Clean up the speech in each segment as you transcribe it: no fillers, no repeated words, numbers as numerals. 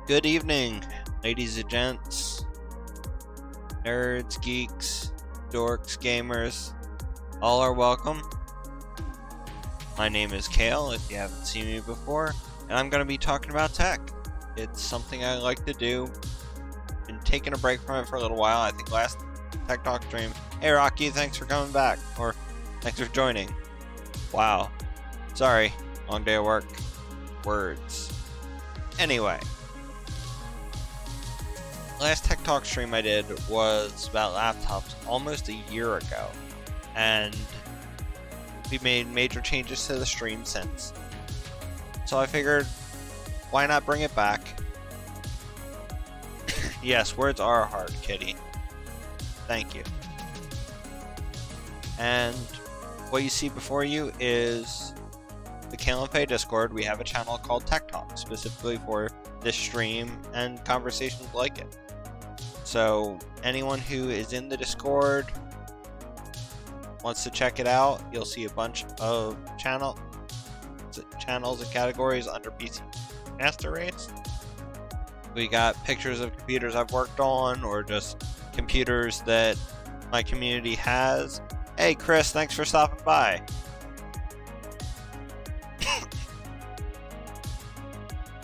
Good evening, ladies and gents, nerds, geeks, dorks, gamers. All are welcome. My name is Kael, if you haven't seen me before, and I'm going to be talking about tech. It's something I like to do. Been taking a break from it for a little while. I think last Tech Talk stream. Hey Rocky, thanks for coming back. Or thanks for joining. Wow. Sorry. Long day of work. Words. Anyway. Last Tech Talk stream I did was about laptops almost a year ago. And we made major changes to the stream since. So I figured, why not bring it back? Yes, words are hard, kitty. Thank you. And what you see before you is the Kael Discord. We have a channel called Tech Talk, specifically for this stream and conversations like it. So anyone who is in the Discord wants to check it out, you'll see a bunch of channels and categories under PC Master Race. We got pictures of computers I've worked on, or just computers that my community has. Hey Chris, thanks for stopping by.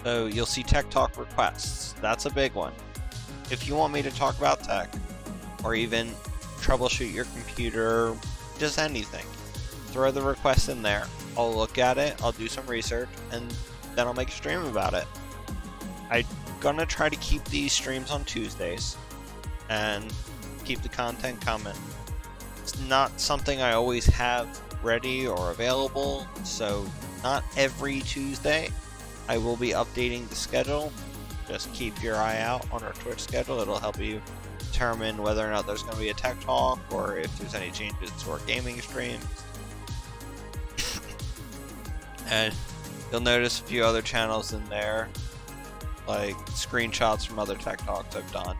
So you'll see Tech Talk requests. That's a big one. If you want me to talk about tech, or even troubleshoot your computer, just anything, throw the request in there. I'll look at it, I'll do some research, and then I'll make a stream about it. I'm gonna try to keep these streams on Tuesdays and keep the content coming. It's not something I always have ready or available, so not every Tuesday. I will be updating the schedule. Just keep your eye out on our Twitch schedule. It'll help you determine whether or not there's going to be a tech talk, or if there's any changes to our gaming streams. And you'll notice a few other channels in there, like screenshots from other tech talks I've done.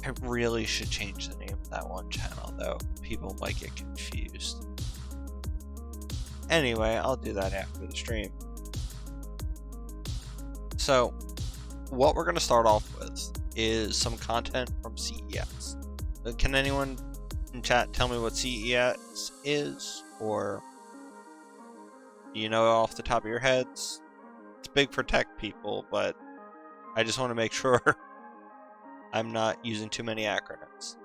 I really should change the name of that one channel, though. People might get confused. Anyway, I'll do that after the stream. So, what we're going to start off with is some content from CES. Can anyone in chat tell me what CES is? Or do you know off the top of your heads? It's big for tech people, but I just want to make sure I'm not using too many acronyms.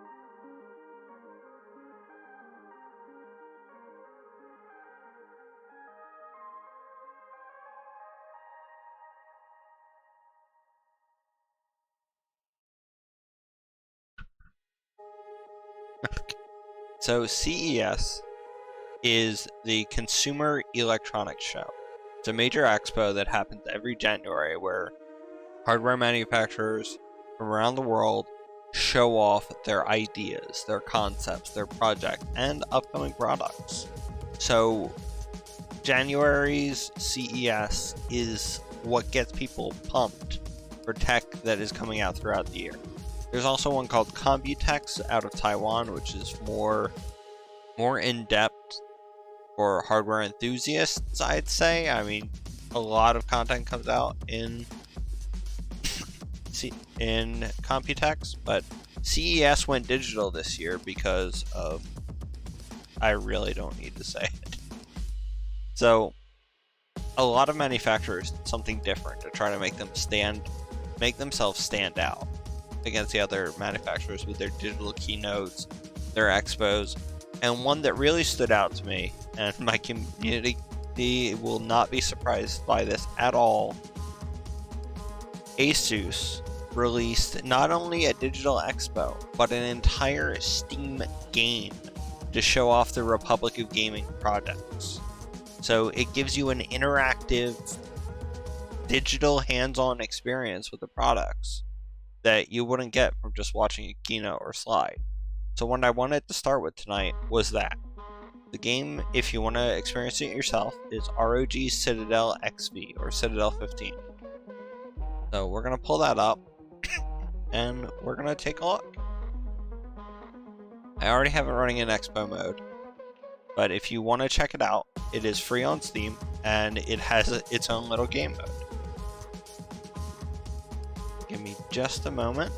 So CES is the Consumer Electronics Show. It's a major expo that happens every January where hardware manufacturers from around the world show off their ideas, their concepts, their projects, and upcoming products. So January's CES is what gets people pumped for tech that is coming out throughout the year. There's also one called Computex out of Taiwan, which is more in-depth for hardware enthusiasts, I'd say. I mean, a lot of content comes out in Computex, but CES went digital this year because of... I really don't need to say it. So, a lot of manufacturers did something different to try to make themselves stand out against the other manufacturers with their digital keynotes, their expos, and one that really stood out to me, and my community will not be surprised by this at all. Asus released not only a digital expo, but an entire Steam game to show off the Republic of Gaming projects. So it gives you an interactive, digital hands-on experience with the products that you wouldn't get from just watching a keynote or slide. So what I wanted to start with tonight was that. The game, if you want to experience it yourself, is ROG Citadel XV, or Citadel 15. So we're going to pull that up, and we're going to take a look. I already have it running in Expo mode, but if you want to check it out, it is free on Steam, and it has its own little game mode. Give me just a moment.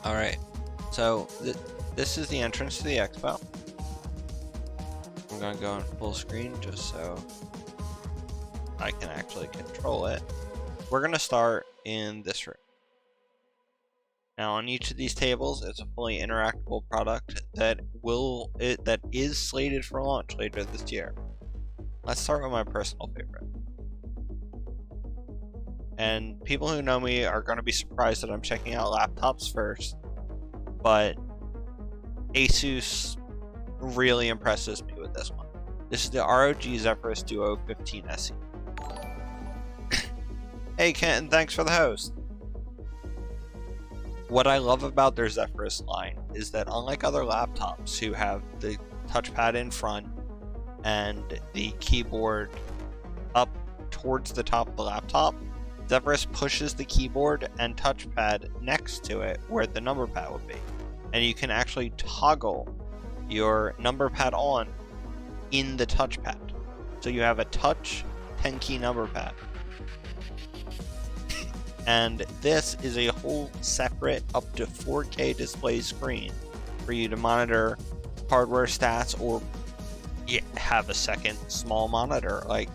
Alright, so this is the entrance to the expo. I'm gonna go on full screen just so I can actually control it. We're gonna start in this room. Now on each of these tables, it's a fully interactable product that is slated for launch later this year. Let's start with my personal favorite. And people who know me are going to be surprised that I'm checking out laptops first, but Asus really impresses me with this one. This is the ROG Zephyrus Duo 15 SE. Hey Ken, thanks for the host. What I love about their Zephyrus line is that unlike other laptops who have the touchpad in front and the keyboard up towards the top of the laptop, Zephyrus pushes the keyboard and touchpad next to it where the number pad would be. And you can actually toggle your number pad on in the touchpad. So you have a touch 10 key number pad. And this is a whole separate up to 4K display screen for you to monitor hardware stats or have a second small monitor. Like,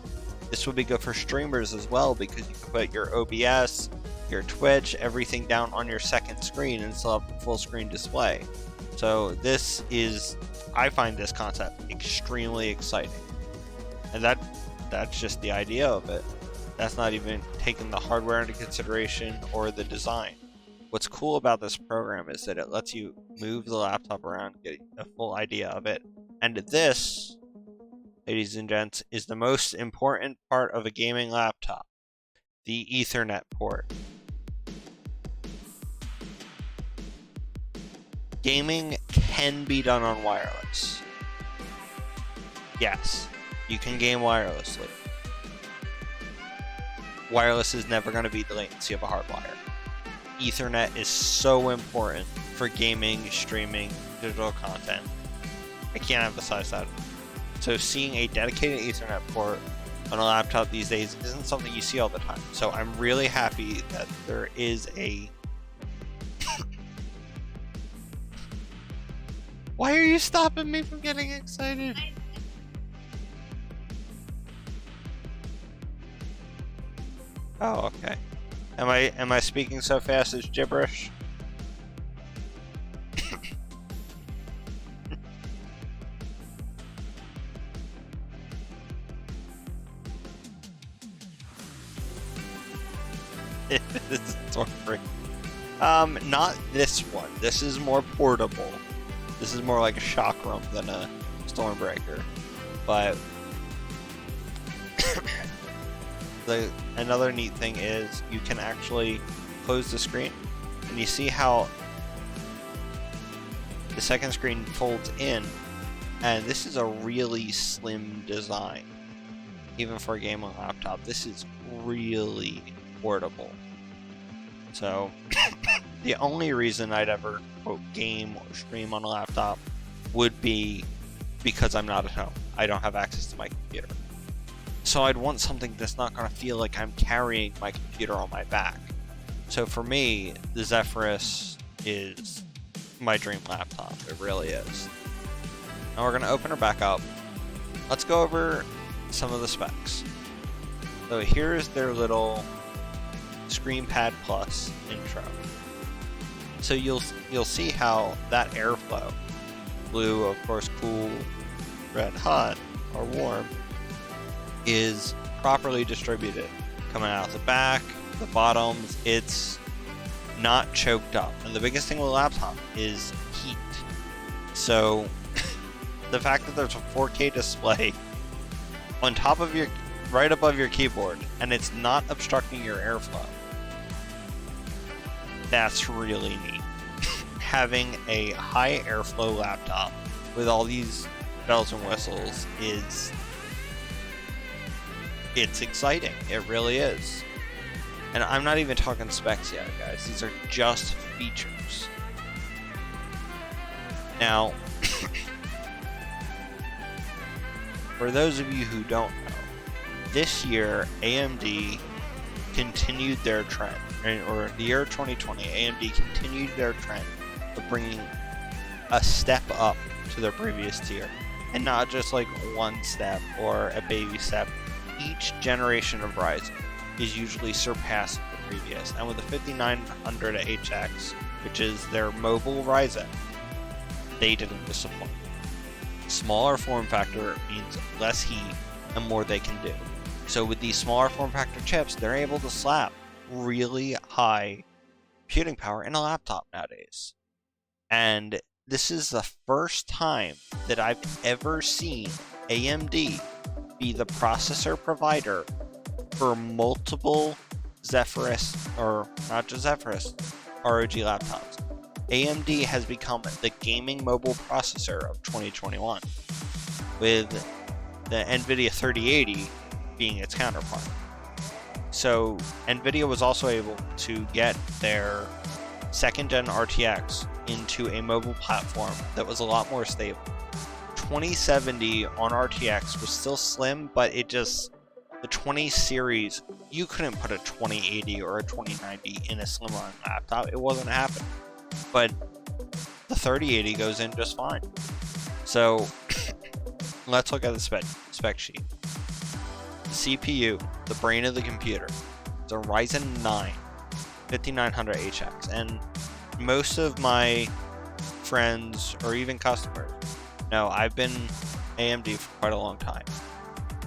this would be good for streamers as well because you can put your OBS, your Twitch, everything down on your second screen and still have a full screen display. So this is, I find this concept extremely exciting. And that's just the idea of it. That's not even taking the hardware into consideration or the design. What's cool about this program is that it lets you move the laptop around, get a full idea of it. And this, ladies and gents, is the most important part of a gaming laptop, the Ethernet port. Gaming can be done on wireless. Yes, you can game wirelessly. Wireless is never going to beat the latency of a hardwire. Ethernet is so important for gaming, streaming, digital content. I can't emphasize that. So seeing a dedicated Ethernet port on a laptop these days isn't something you see all the time. So I'm really happy that there is a... Why are you stopping me from getting excited? Oh, okay. Am I speaking so fast it's gibberish? Not this one. This is more portable. This is more like a shock room than a Stormbreaker. But another neat thing is you can actually close the screen, and you see how the second screen folds in, and this is a really slim design. Even for a gaming laptop, this is really portable. So the only reason I'd ever quote game or stream on a laptop would be because I'm not at home. I don't have access to my computer. So I'd want something that's not going to feel like I'm carrying my computer on my back. So for me, the Zephyrus is my dream laptop. It really is. Now we're going to open her back up. Let's go over some of the specs. So here's their little ScreenPad Plus intro. So you'll see how that airflow, blue of course cool, red hot or warm, is properly distributed. Coming out the back, the bottoms, it's not choked up. And the biggest thing with a laptop is heat. So the fact that there's a 4K display on top of your, right above your keyboard, and it's not obstructing your airflow, that's really neat. Having a high airflow laptop with all these bells and whistles it's exciting. It really is. And I'm not even talking specs yet, guys. These are just features. Now, for those of you who don't know, this year AMD continued their trend, or the year 2020, AMD continued their trend of bringing a step up to their previous tier, and not just like one step or a baby step. Each generation of Ryzen is usually surpassing the previous, and with the 5900 HX, which is their mobile Ryzen, they didn't disappoint. Smaller form factor means less heat and more they can do. So with these smaller form factor chips, they're able to slap really high computing power in a laptop nowadays. And this is the first time that I've ever seen AMD be the processor provider for multiple Zephyrus, or not just Zephyrus, ROG laptops. AMD has become the gaming mobile processor of 2021, with the NVIDIA 3080 being its counterpart. So NVIDIA was also able to get their second gen RTX into a mobile platform that was a lot more stable. 2070 on RTX was still slim, but the 20 series, you couldn't put a 2080 or a 2090 in a slim run laptop. It wasn't happening. But the 3080 goes in just fine. So let's look at the spec sheet. The CPU, the brain of the computer, it's a Ryzen 9 5900 HX, and most of my friends or even customers know I've been AMD for quite a long time,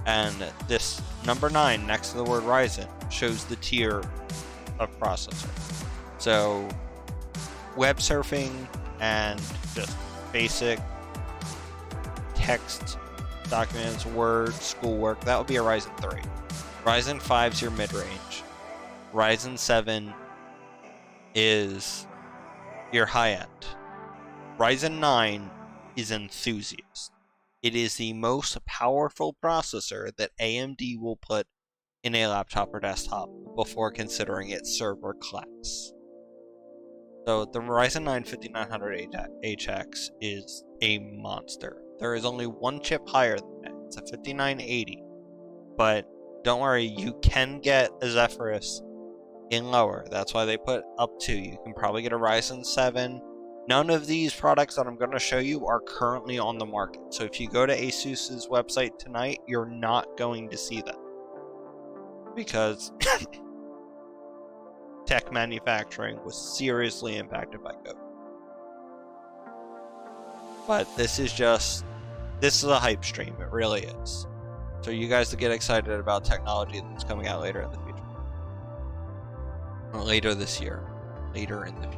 and this number 9 next to the word Ryzen shows the tier of processor. So web surfing and just basic text documents, Word, schoolwork, that would be a Ryzen 3. Ryzen 5 is your mid-range. Ryzen 7 is your high-end. Ryzen 9 is enthusiast. It is the most powerful processor that AMD will put in a laptop or desktop before considering its server class. So the Ryzen 9 5900 HX is a monster. There is only one chip higher than it. It's a 5980. But don't worry, you can get a Zephyrus in lower. That's why they put up to. You can probably get a Ryzen 7. None of these products that I'm going to show you are currently on the market. So if you go to ASUS's website tonight, you're not going to see them. Because tech manufacturing was seriously impacted by COVID. But this is a hype stream. It really is. So you guys to get excited about technology that's coming out later in the future. Or later this year. Later in the future.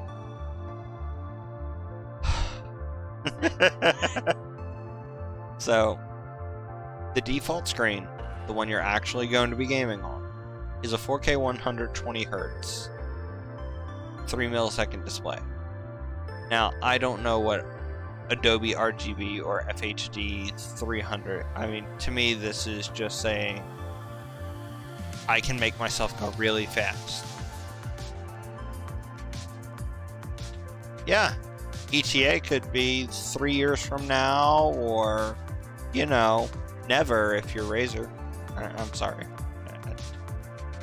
So, the default screen, the one you're actually going to be gaming on, is a 4K 120Hz 3 millisecond display. Now, I don't know what Adobe RGB or FHD 300, I mean, to me this is just saying I can make myself go really fast. Yeah, ETA could be 3 years from now, or, you know, never if you're Razer. I'm sorry.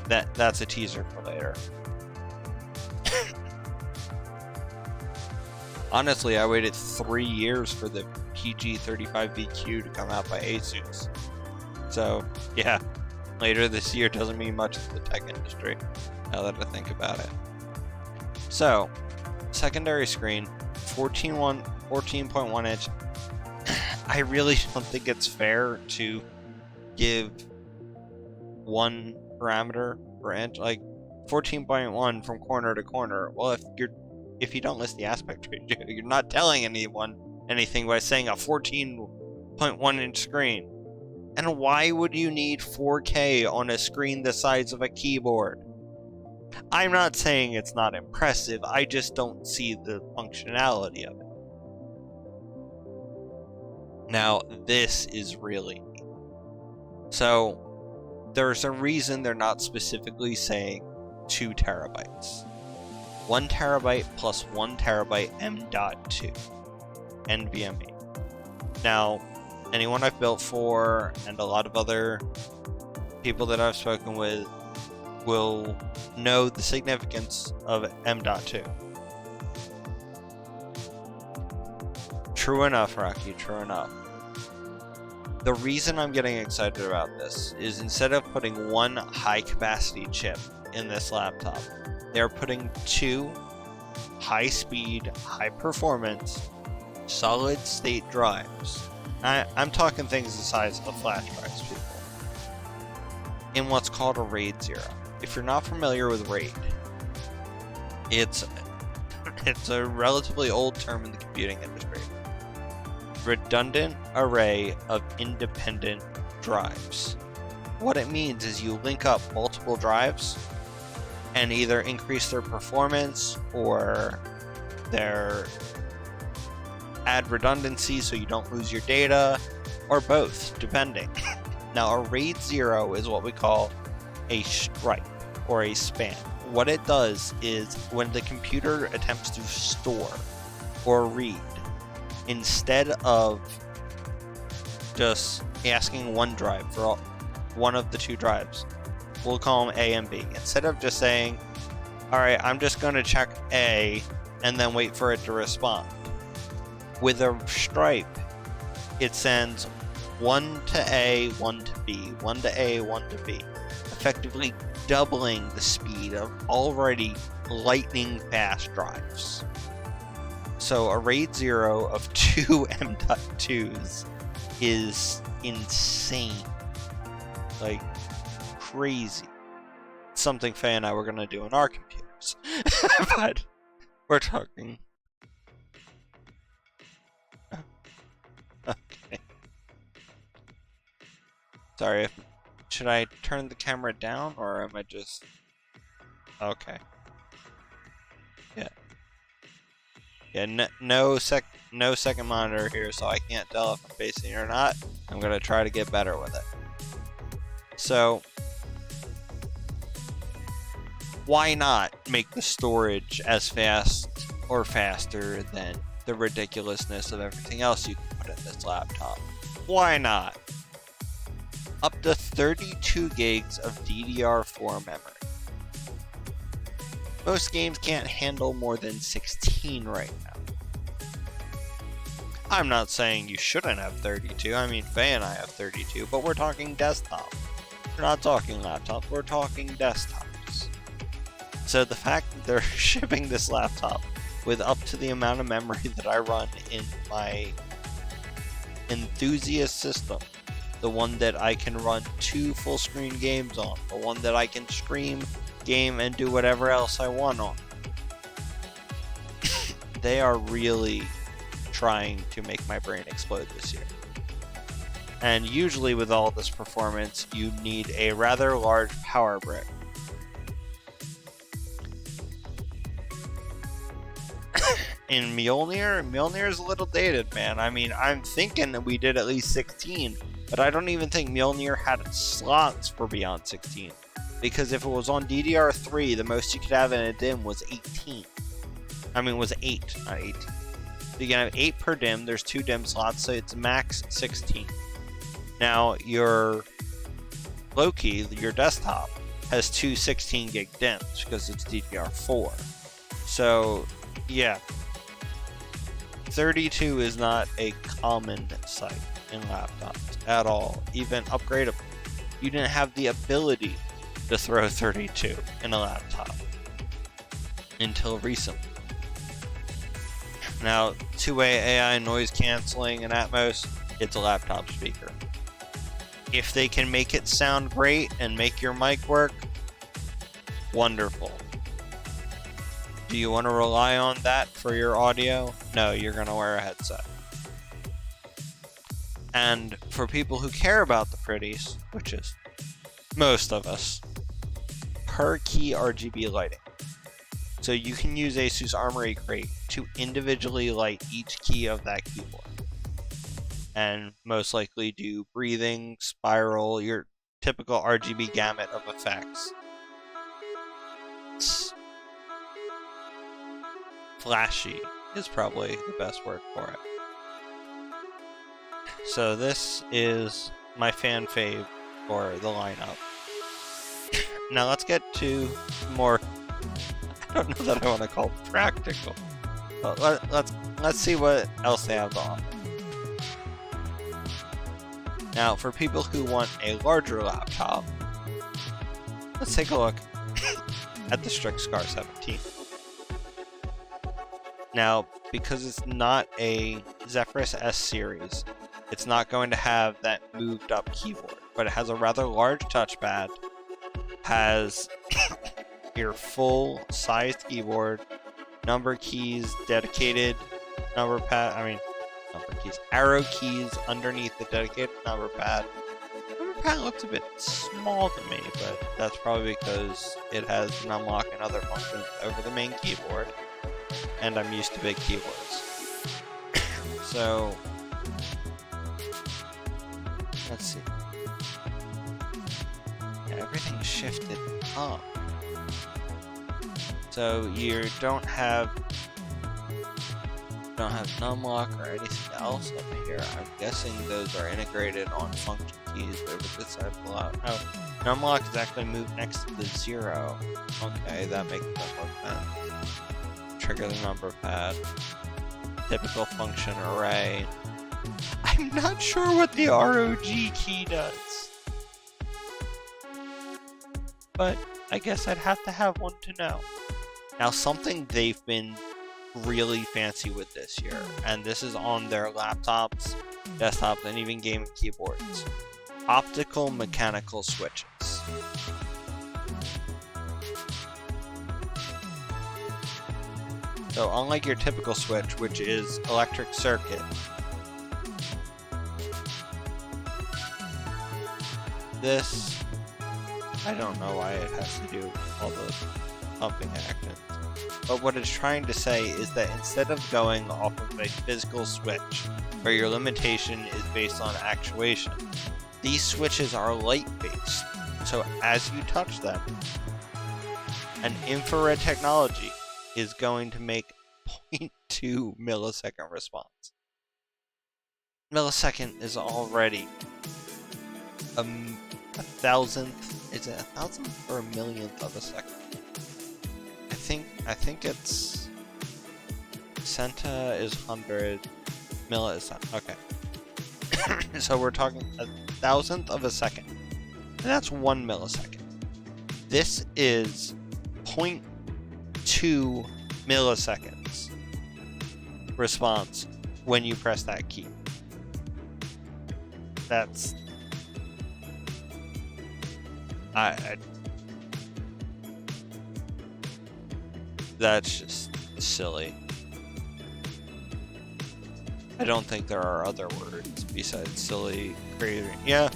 That's a teaser for later. Honestly, I waited 3 years for the PG35VQ to come out by ASUS. So, yeah, later this year doesn't mean much to the tech industry, now that I think about it. So, secondary screen, 14.1 inch. I really don't think it's fair to give one parameter per inch, like 14.1 from corner to corner. Well, if you don't list the aspect ratio, you're not telling anyone anything by saying a 14.1 inch screen. And why would you need 4K on a screen the size of a keyboard? I'm not saying it's not impressive, I just don't see the functionality of it. Now, this is really neat. So, there's a reason they're not specifically saying 2 terabytes. 1 terabyte plus 1 terabyte M.2. NVMe. Now, anyone I've built for and a lot of other people that I've spoken with will know the significance of M.2. True enough, Rocky, true enough. The reason I'm getting excited about this is instead of putting one high-capacity chip in this laptop, they're putting two high-speed, high-performance, solid-state drives. I'm talking things the size of flash drives, people. In what's called a RAID 0. If you're not familiar with RAID, it's a relatively old term in the computing industry. Redundant array of independent drives. What it means is you link up multiple drives and either increase their performance or add redundancy so you don't lose your data, or both, depending. Now, a RAID 0 is what we call a stripe or a span. What it does is when the computer attempts to store or read, instead of just asking one drive for one of the two drives, we'll call them A and B. Instead of just saying, alright, I'm just going to check A and then wait for it to respond. With a stripe, it sends one to A, one to B, one to A, one to B, effectively doubling the speed of already lightning fast drives. So a RAID 0 of two M.2s is insane. Like, crazy. Something Faye and I were going to do in our computers. But we're talking... Okay. Sorry, should I turn the camera down, or am I just... Okay. Yeah. Yeah, no second monitor here, so I can't tell if I'm facing it or not. I'm gonna try to get better with it. So, why not make the storage as fast or faster than the ridiculousness of everything else you can put in this laptop? Why not? Up to 32 gigs of DDR4 memory. Most games can't handle more than 16 right now. I'm not saying you shouldn't have 32. I mean, Faye and I have 32, but we're talking desktop. We're not talking laptop, we're talking desktops. So the fact that they're shipping this laptop with up to the amount of memory that I run in my enthusiast system, the one that I can run 2 full screen games on, the one that I can stream, game, and do whatever else I want on. They are really trying to make my brain explode this year. And usually with all this performance, you need a rather large power brick. In Mjolnir is a little dated, man. I mean, I'm thinking that we did at least 16, but I don't even think Mjolnir had slots for beyond 16. Because if it was on DDR3, the most you could have in a DIMM was 18. I mean, it was 8, not 18. So you can have 8 per DIMM, there's 2 DIMM slots, so it's max 16. Now, your Loki, your desktop, has 2 16 gig DIMMs because it's DDR4. So, yeah. 32 is not a common sight in laptops at all, even upgradable. You didn't have the ability to throw 32 in a laptop until recently. Now, two-way AI noise canceling and Atmos, it's a laptop speaker. If they can make it sound great and make your mic work, wonderful. Do you want to rely on that for your audio? No, you're going to wear a headset. And for people who care about the pretties, which is most of us, per key RGB lighting. So you can use Asus Armory Crate to individually light each key of that keyboard. And most likely do breathing, spiral, your typical RGB gamut of effects. Flashy is probably the best word for it. So this is my fan fave for the lineup. Now let's get to more, I don't know that I want to call it practical. But let's see what else they have to offer. Now, for people who want a larger laptop, let's take a look at the Strix Scar 17. Now, because it's not a Zephyrus S series, it's not going to have that moved up keyboard, but it has a rather large touchpad, has your full sized keyboard, number keys, dedicated number keys, arrow keys underneath the dedicated number pad. Number pad looks a bit small to me, but that's probably because it has an unlock and other functions over the main keyboard, and I'm used to big keyboards. So, let's see. Yeah, everything's shifted up. So you don't have numlock or anything else up here. I'm guessing those are integrated on function keys over this side of the lot. Oh, numlock is actually moved next to the 0. Okay, that makes more sense. Trigger the number pad. Typical function array. I'm not sure what the ROG key does, but I guess I'd have to have one to know. Now, something they've been really fancy with this year, and this is on their laptops, desktops, and even gaming keyboards. Optical mechanical switches. So unlike your typical switch, which is electric circuit, this, I don't know why it has to do all the pumping actions. But what it's trying to say is that instead of going off of a physical switch, where your limitation is based on actuation, these switches are light-based. So as you touch them, an infrared technology is going to make 0.2 millisecond response. Millisecond is already a thousandth. Is it a thousandth or a millionth of a second? I think it's centa is 100, milli is okay. So we're talking a thousandth of a second, and that's 1 millisecond. This is 0.2 milliseconds response when you press that key. That's that's just silly. I don't think there are other words besides silly, crazy. Yeah,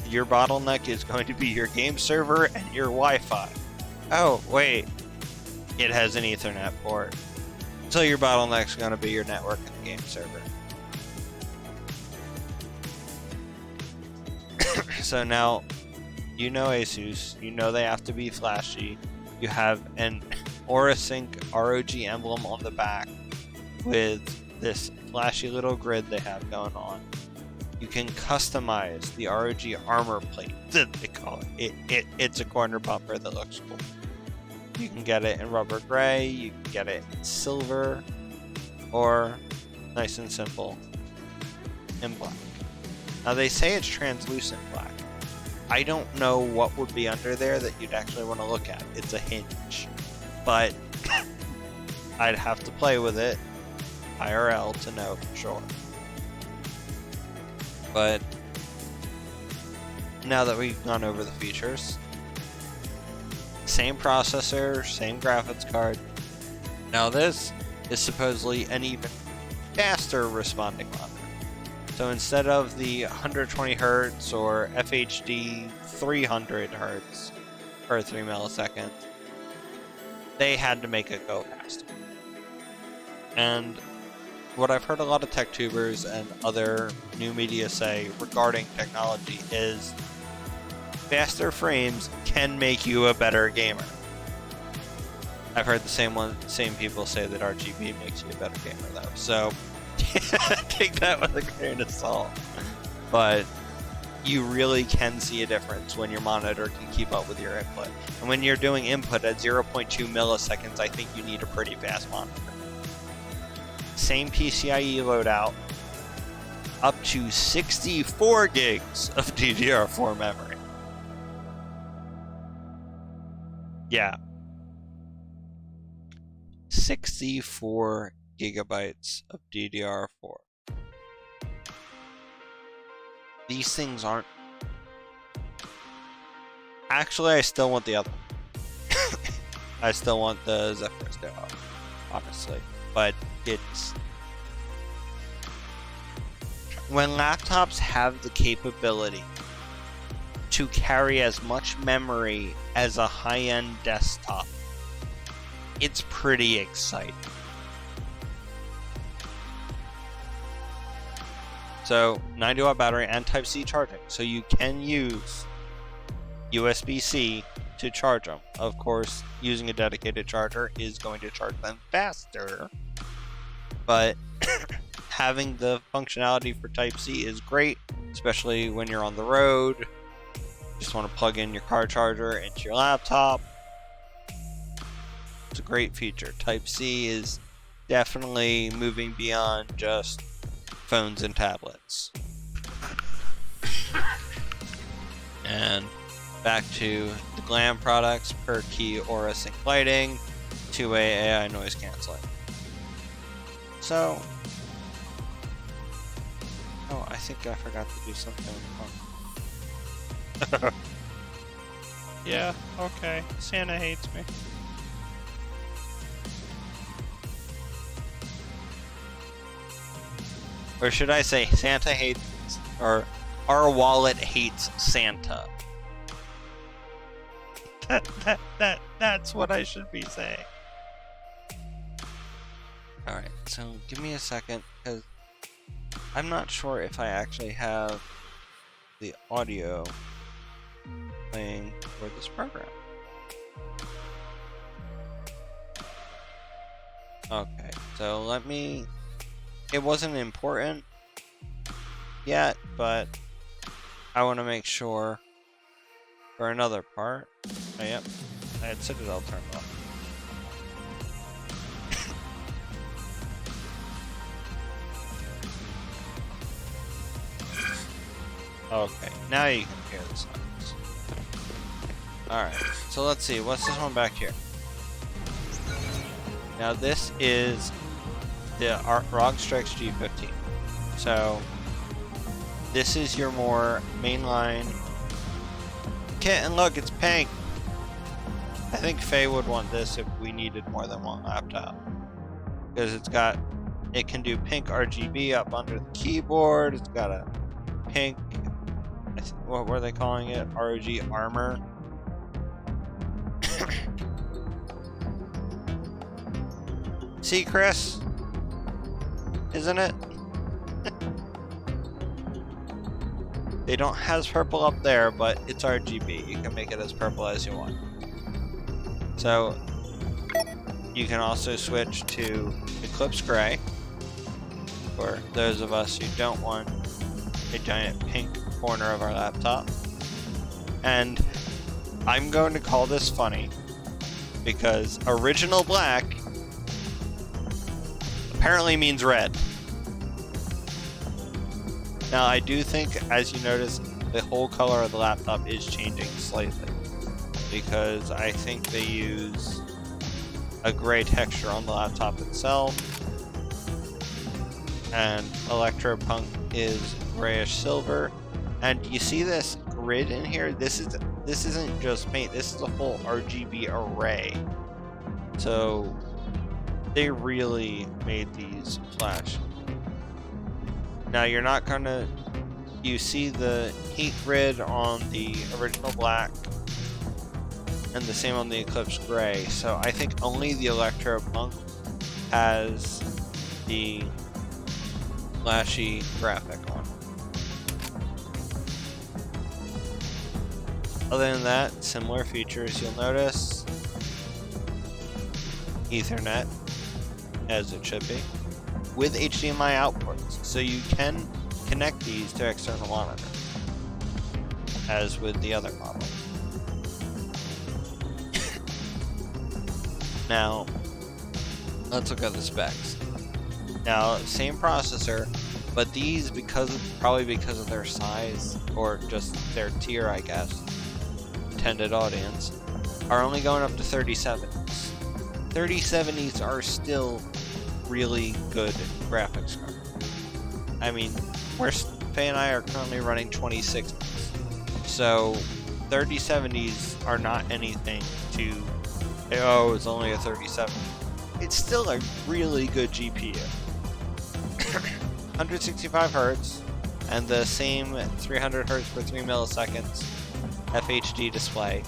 your bottleneck is going to be your game server and your Wi-Fi. Oh, wait. It has an Ethernet port. So your bottleneck's going to be your network and the game server. So now, you know Asus, you know they have to be flashy. You have an AuraSync ROG emblem on the back with this flashy little grid they have going on. You can customize the ROG armor plate, that they call it. It's a corner bumper that looks cool. You can get it in rubber gray, you can get it in silver, or nice and simple, in black. Now they say it's translucent black. I don't know what would be under there that you'd actually want to look at. It's a hinge. But I'd have to play with it IRL to know for sure. But now that we've gone over the features, same processor, same graphics card. Now this is supposedly an even faster responding monitor. So instead of the 120 Hz or FHD 300 Hz per 3 milliseconds, they had to make it go faster. And what I've heard a lot of tech tubers and other new media say regarding technology is faster frames can make you a better gamer. I've heard the same people say that RGB makes you a better gamer though. So take that with a grain of salt. But you really can see a difference when your monitor can keep up with your input. And when you're doing input at 0.2 milliseconds, I think you need a pretty fast monitor. Same PCIe loadout, up to 64 gigs of DDR4 memory. Yeah. 64 gigabytes of DDR4. These things aren't... Actually, I still want the other one. I still want the Zephyrus Duo, honestly. But it's... When laptops have the capability to carry as much memory as a high-end desktop, it's pretty exciting. So 90 watt battery and Type-C charging. So you can use USB-C to charge them. Of course, using a dedicated charger is going to charge them faster. But having the functionality for Type-C is great, especially when you're on the road. Just want to plug in your car charger into your laptop. It's a great feature. Type-C is definitely moving beyond just phones and tablets. And back to the glam products: per key Aura sync lighting, two-way AI noise canceling. So, oh, I think I forgot to do something fun. Yeah, okay. Santa hates me. Or should I say Santa hates, or our wallet hates Santa. That's what I should be saying. Alright, so give me a second, because I'm not sure if I actually have the audio playing for this program. Okay, so let me... It wasn't important yet, but I want to make sure for another part. Oh, yep, I had Citadel turned off. Okay, now you can hear the sounds. Alright, so let's see, what's this one back here? Now this is the ROG Strix G15. So this is your more mainline kit, and look, it's pink. I think Faye would want this if we needed more than one laptop, because it can do pink RGB up under the keyboard. It's got a pink, what were they calling it? ROG Armor. See, Chris? Isn't it? They don't have purple up there, but it's RGB. You can make it as purple as you want. So you can also switch to Eclipse Gray for those of us who don't want a giant pink corner of our laptop. And I'm going to call this funny because original black apparently means red. Now I do think, as you notice, the whole color of the laptop is changing slightly, because I think they use a gray texture on the laptop itself, and Electropunk is grayish silver. And you see this grid in here? This isn't just paint, this is a whole RGB array. So they really made these flash. Now you're not gonna... You see the heat grid on the original black, and the same on the Eclipse Gray. So I think only the Electropunk has the flashy graphic on. Other than that, similar features you'll notice. Ethernet, as it should be. with HDMI outputs, so you can connect these to external monitors, as with the other model. Now, let's look at the specs. Now, same processor, but these, probably because of their size, or just their tier, I guess, intended audience, are only going up to 3070s. 3070s are still really good graphics cards. I mean, Faye and I are currently running 2060s, so 3070s are not anything to say, oh, it's only a 3070. It's still a really good GPU. 165 Hz and the same 300 Hz per 3 milliseconds FHD display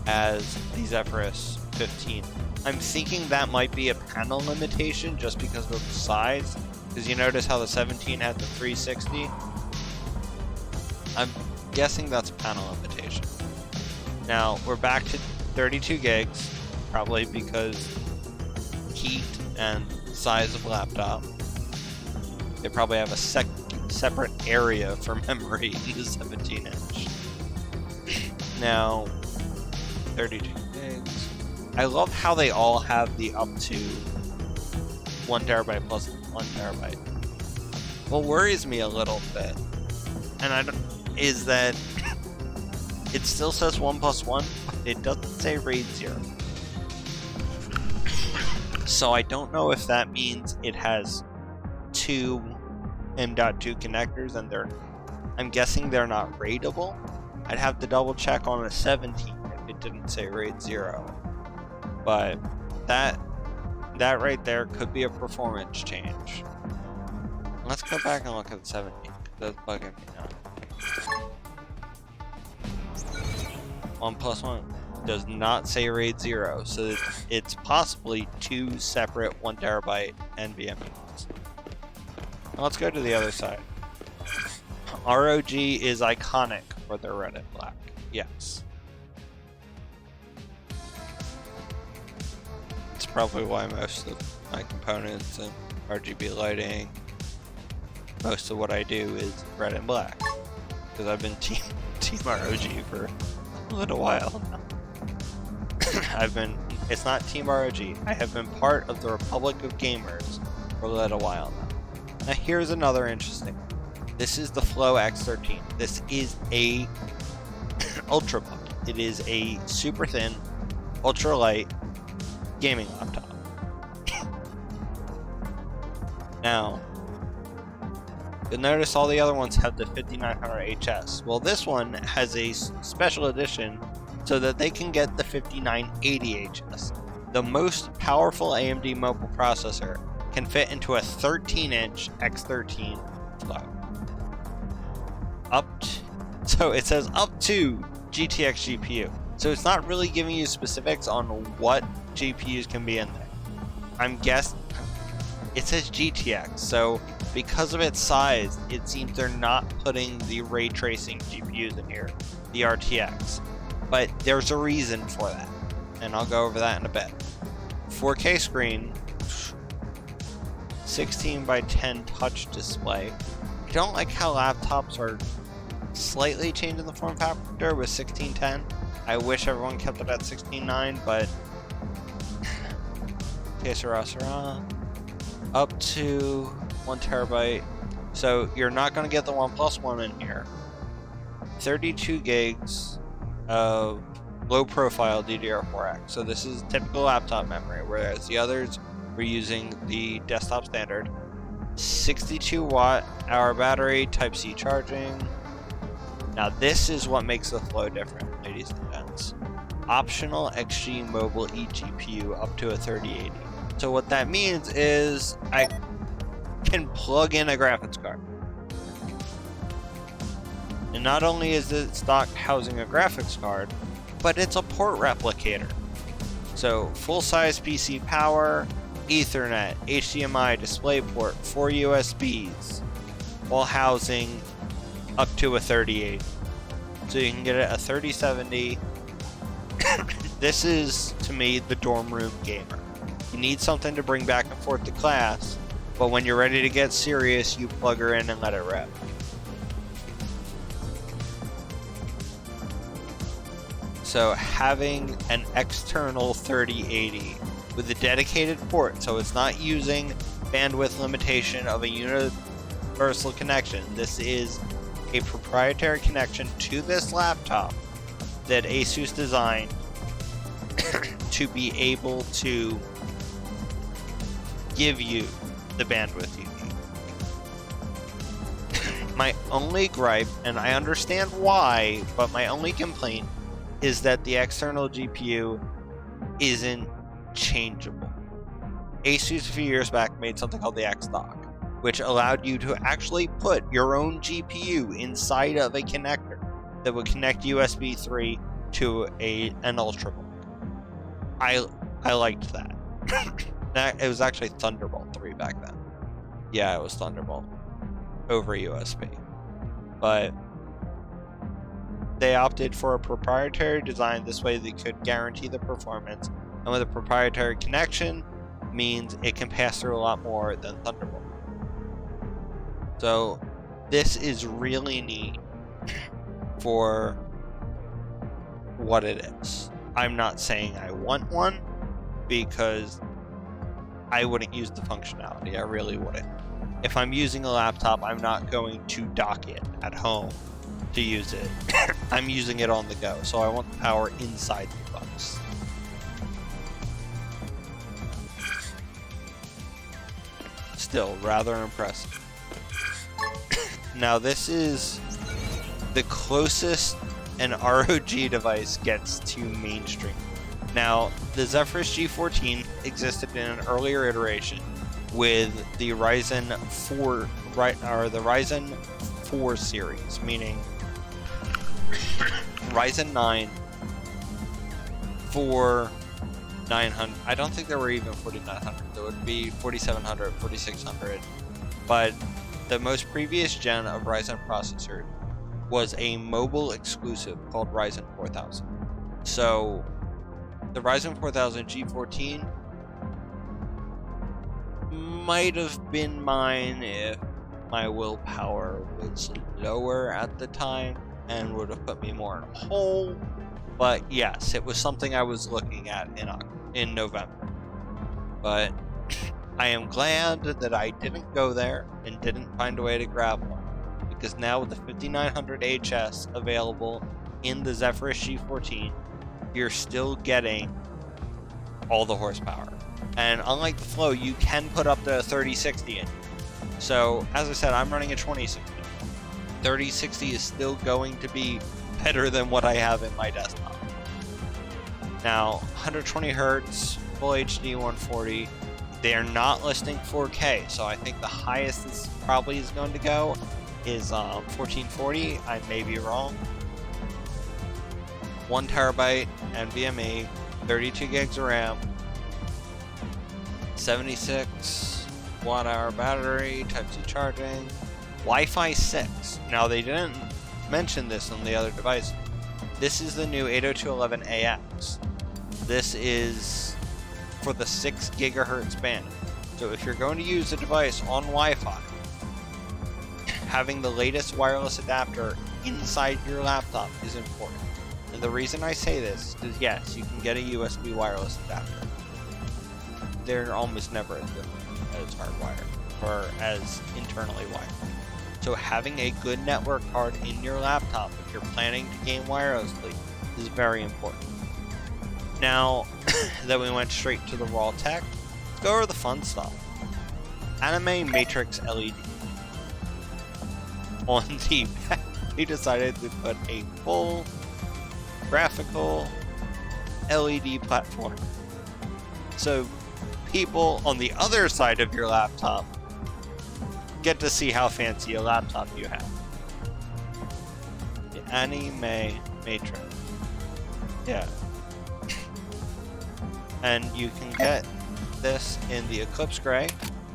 as the Zephyrus 15. I'm thinking that might be a panel limitation just because of the size, because you notice how the 17 had the 360. I'm guessing that's a panel limitation. Now we're back to 32 gigs, probably because heat and size of laptop. They probably have a separate area for memory in the 17 inch. Now, 32 gigs. I love how they all have the up to 1 terabyte plus 1 terabyte. What worries me a little bit, is that it still says 1 plus 1, it doesn't say RAID 0. So I don't know if that means it has 2 M.2 connectors, and I'm guessing they're not raidable. I'd have to double check on a 17 if it didn't say RAID 0. But that right there could be a performance change. Let's go back and look at the 17. That's bugging me now. 1 plus 1 does not say RAID 0, so it's possibly 2 separate 1 terabyte NVMe units. Now let's go to the other side. ROG is iconic for their red and black. Yes. It's probably why most of my components and RGB lighting, most of what I do is red and black, because I've been team ROG for a little while now. It's not Team ROG. I have been part of the Republic of Gamers for a little while now. Now here's another interesting one. This is the Flow X13. This is a ultrabook. It is a super thin, ultra light gaming laptop. Now, you'll notice all the other ones have the 5900 HS. Well, this one has a special edition so that they can get the 5980 HS. The most powerful AMD mobile processor can fit into a 13-inch X13 Flow. So it says up to GTX GPU. So it's not really giving you specifics on what GPUs can be in there. I'm guessing it says GTX, so because of its size, it seems they're not putting the ray tracing GPUs in here, the RTX. But there's a reason for that, and I'll go over that in a bit. 4K screen, 16 by 10 touch display. I don't like how laptops are slightly changing the form factor with 1610. I wish everyone kept it at 16.9, but que sera. Up to 1 terabyte. So you're not going to get the 1 plus 1 in here. 32 gigs of low profile DDR4X. So this is typical laptop memory, whereas the others were using the desktop standard. 62 watt hour battery, Type-C charging. Now this is what makes the Flow different, ladies and gents. Optional XG Mobile eGPU up to a 3080. So what that means is I can plug in a graphics card. And not only is it stock housing a graphics card, but it's a port replicator. So full-size PC power, Ethernet, HDMI DisplayPort, 4 USBs, while housing up to a 3080. So you can get it a 3070. This is, to me, the dorm room gamer. You need something to bring back and forth to class, But when you're ready to get serious, you plug her in and let it rip. So having an external 3080 with a dedicated port, so it's not using bandwidth limitation of a universal connection. This is a proprietary connection to this laptop that Asus designed to be able to give you the bandwidth you need. My only gripe, and I understand why, but my only complaint is that the external GPU isn't changeable. Asus a few years back made something called the X-Dock, which allowed you to actually put your own GPU inside of a connector that would connect USB 3 to an ultrabook. I liked that. It was actually Thunderbolt 3 back then. Yeah, it was Thunderbolt over USB. But they opted for a proprietary design. This way they could guarantee the performance. And with a proprietary connection means it can pass through a lot more than Thunderbolt. So this is really neat for what it is. I'm not saying I want one because I wouldn't use the functionality. I really wouldn't. If I'm using a laptop, I'm not going to dock it at home to use it. I'm using it on the go, so I want the power inside the box. Still, rather impressive. Now, this is the closest an ROG device gets to mainstream. Now, the Zephyrus G14 existed in an earlier iteration with the Ryzen 4, or the Ryzen 4 series, meaning Ryzen 9 4900. I don't think there were even 4900. There would be 4700, 4600, but the most previous gen of Ryzen processor was a mobile exclusive called Ryzen 4000. So the Ryzen 4000 G14 might have been mine if my willpower was lower at the time and would have put me more in a hole. But yes, it was something I was looking at in November. But I am glad that I didn't go there and didn't find a way to grab one, because now with the 5900 HS available in the Zephyrus G14, you're still getting all the horsepower. And unlike the Flow, you can put up to 3060 in. So, as I said, I'm running a 2060. 3060 is still going to be better than what I have in my desktop. Now, 120 Hz, Full HD 140, they are not listing 4K, so I think the highest this probably is going to go is 1440. I may be wrong. 1 terabyte NVMe, 32 gigs of RAM, 76 watt-hour battery, Type-C charging, Wi-Fi 6. Now, they didn't mention this on the other device. This is the new 802.11ax. This is for the 6 gigahertz band. So if you're going to use a device on Wi-Fi, having the latest wireless adapter inside your laptop is important. And the reason I say this is, yes, you can get a USB wireless adapter. They're almost never as good as hardwired or as internally wired. So having a good network card in your laptop if you're planning to game wirelessly is very important. Now that we went straight to the raw tech, let's go over the fun stuff. Anime Matrix LED. On the back, we decided to put a full graphical LED platform. So people on the other side of your laptop get to see how fancy a laptop you have. The Anime Matrix. Yeah. And you can get this in the Eclipse Gray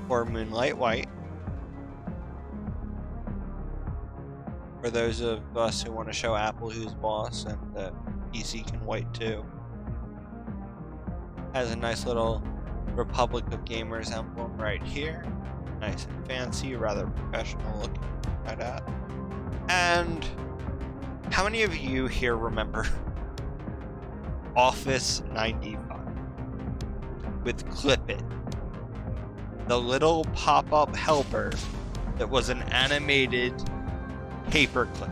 or Moonlight White. For those of us who want to show Apple who's boss, and the PC can white too. Has a nice little Republic of Gamers emblem right here. Nice and fancy, rather professional looking right at. And how many of you here remember Office 95 with Clip It? The little pop-up helper that was an animated paperclip.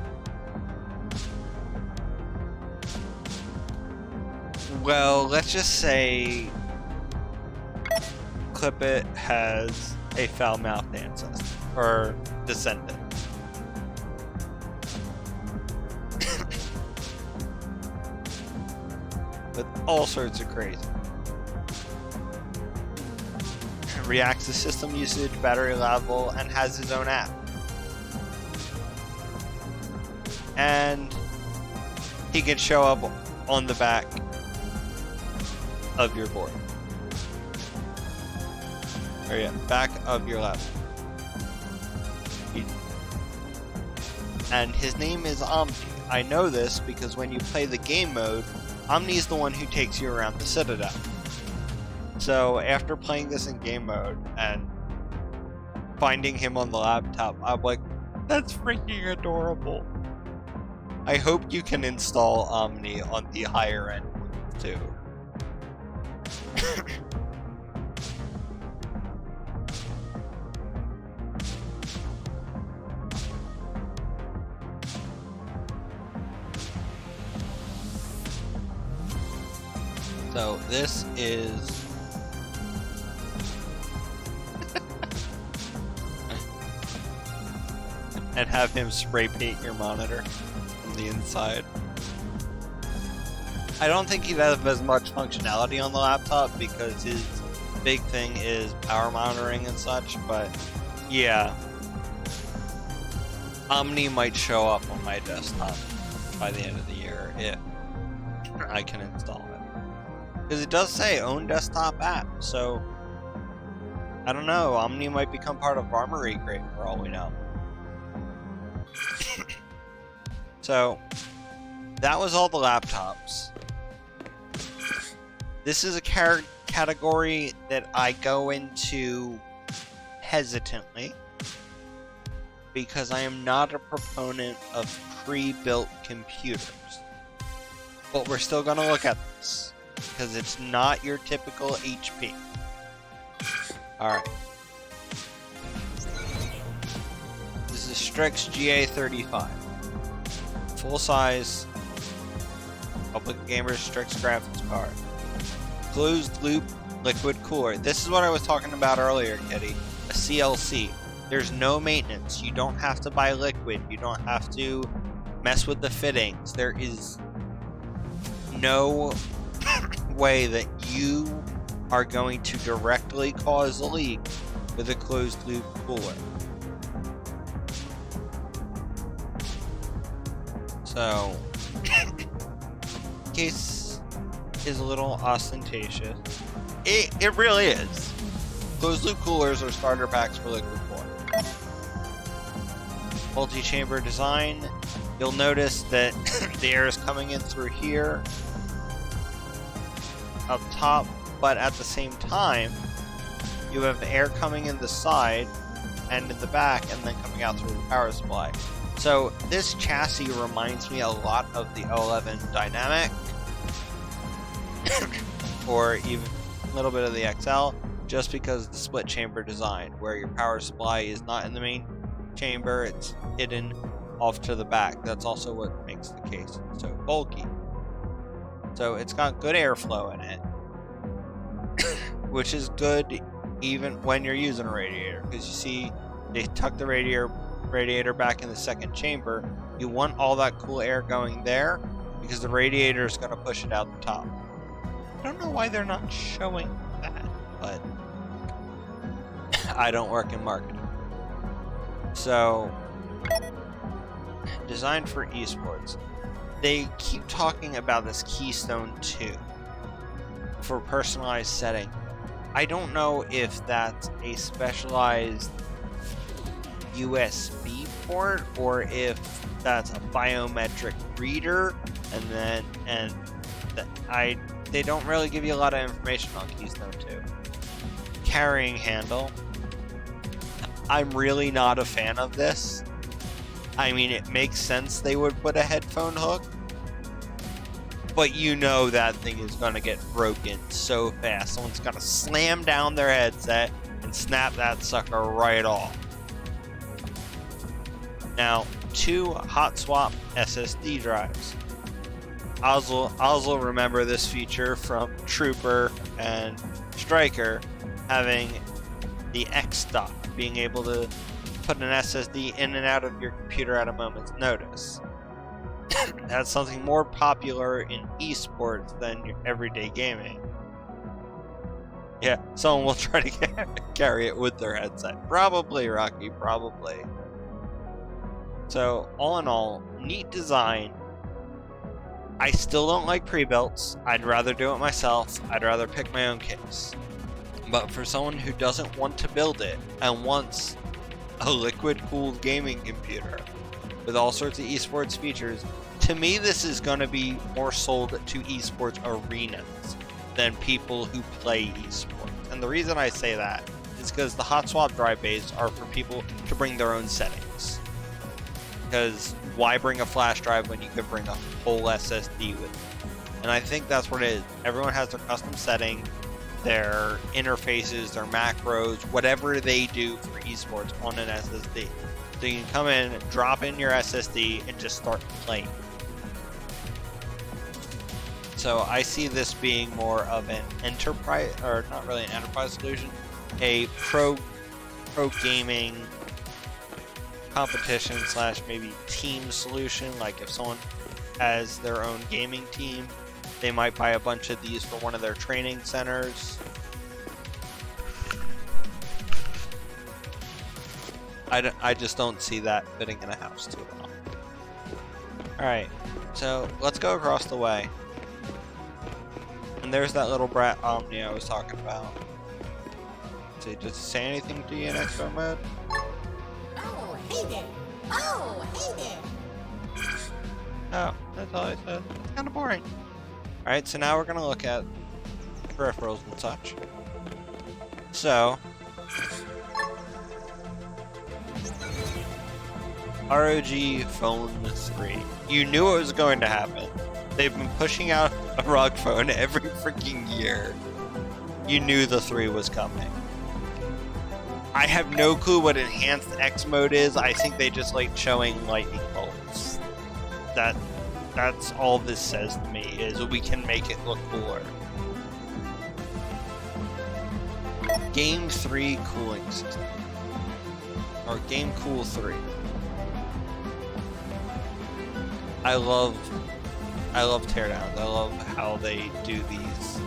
Well, let's just say Clip It has a foul-mouthed ancestor or descendant. With all sorts of crazy. Reacts to system usage, battery level, and has his own app. And he can show up on the back of your board. Or yeah, back of your laptop. And his name is Omni. I know this because when you play the game mode, Omni's the one who takes you around the Citadel. So after playing this in game mode and finding him on the laptop, I'm like, that's freaking adorable. I hope you can install Omni on the higher end too. So this is and have him spray paint your monitor from the inside. I don't think he'd have as much functionality on the laptop because his big thing is power monitoring and such, but yeah. Omni might show up on my desktop by the end of the year if I can install it. Because it does say own desktop app, so I don't know, Omni might become part of Armory Crate for all we know. So that was all the laptops. This is a category that I go into hesitantly because I am not a proponent of pre-built computers. But we're still going to look at this because it's not your typical HP. Alright. This is Strix GA35. Full-size public gamers Strix graphics card. Closed loop liquid cooler. This is what I was talking about earlier, Kitty. A CLC. There's no maintenance. You don't have to buy liquid. You don't have to mess with the fittings. There is no way that you are going to directly cause a leak with a closed loop cooler. So, case is a little ostentatious. It really is. Closed loop coolers are starter packs for liquid cooling. Multi-chamber design. You'll notice that the air is coming in through here, up top, but at the same time, you have air coming in the side and in the back, and then coming out through the power supply. So this chassis reminds me a lot of the 11 Dynamic, or even a little bit of the XL, just because of the split chamber design, where your power supply is not in the main chamber, it's hidden off to the back. That's also what makes the case so bulky. So it's got good airflow in it, which is good even when you're using a radiator, because you see they tuck the radiator back in the second chamber. You want all that cool air going there because the radiator is going to push it out the top. I don't know why they're not showing that, but I don't work in marketing. So, designed for esports. They keep talking about this Keystone 2 for personalized setting. I don't know if that's a specialized USB port or if that's a biometric reader, they don't really give you a lot of information on Keystone 2. Carrying handle. I'm really not a fan of this. I mean, it makes sense they would put a headphone hook, but you know that thing is going to get broken so fast. Someone's going to slam down their headset and snap that sucker right off. Now, 2 hot swap SSD drives. I'll remember this feature from Trooper and Striker, having the X dock, being able to put an SSD in and out of your computer at a moment's notice. That's something more popular in esports than your everyday gaming. Yeah, someone will try to carry it with their headset. Probably, Rocky, probably. So, all in all, neat design. I still don't like pre-builts. I'd rather do it myself. I'd rather pick my own case. But for someone who doesn't want to build it and wants a liquid-cooled gaming computer with all sorts of esports features, to me this is going to be more sold to esports arenas than people who play esports. And the reason I say that is because the hot swap drive bays are for people to bring their own settings. Because why bring a flash drive when you could bring a full SSD with it? And I think that's what it is. Everyone has their custom setting, their interfaces, their macros, whatever they do for esports on an SSD. So you can come in, drop in your SSD, and just start playing. So I see this being more of an enterprise, or not really an enterprise solution, a pro gaming competition / maybe team solution. Like if someone has their own gaming team, they might buy a bunch of these for one of their training centers. I just don't see that fitting in a house too well. Alright, so let's go across the way. And there's that little brat Omni I was talking about. Does it say anything to you in expo mode? Oh, hey there! Oh, hey there! Oh, that's all I said. It's kind of boring. Alright, so now we're going to look at peripherals and such. So, ROG Phone 3. You knew it was going to happen. They've been pushing out a ROG phone every freaking year. You knew the 3 was coming. I have no clue what enhanced X mode is. I think they just like showing lightning bolts. That's all this says to me, is we can make it look cooler. Game 3 cooling system. Or Game Cool 3. I love teardowns. I love how they do these.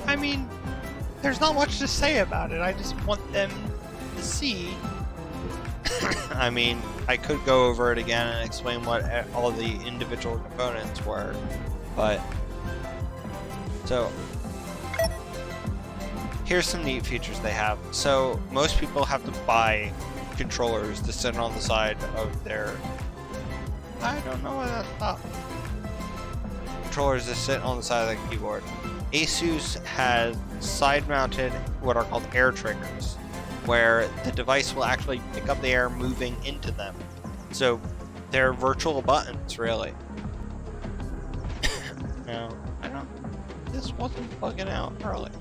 I mean, there's not much to say about it. I just want them to see. I mean, I could go over it again and explain what all the individual components were, but so here's some neat features they have. So most people have to buy controllers to sit on the side of their, I don't know why that's up. Controllers to sit on the side of the keyboard. Asus has side-mounted what are called air triggers, where the device will actually pick up the air moving into them. So they're virtual buttons, really. Now, this wasn't plugging out earlier.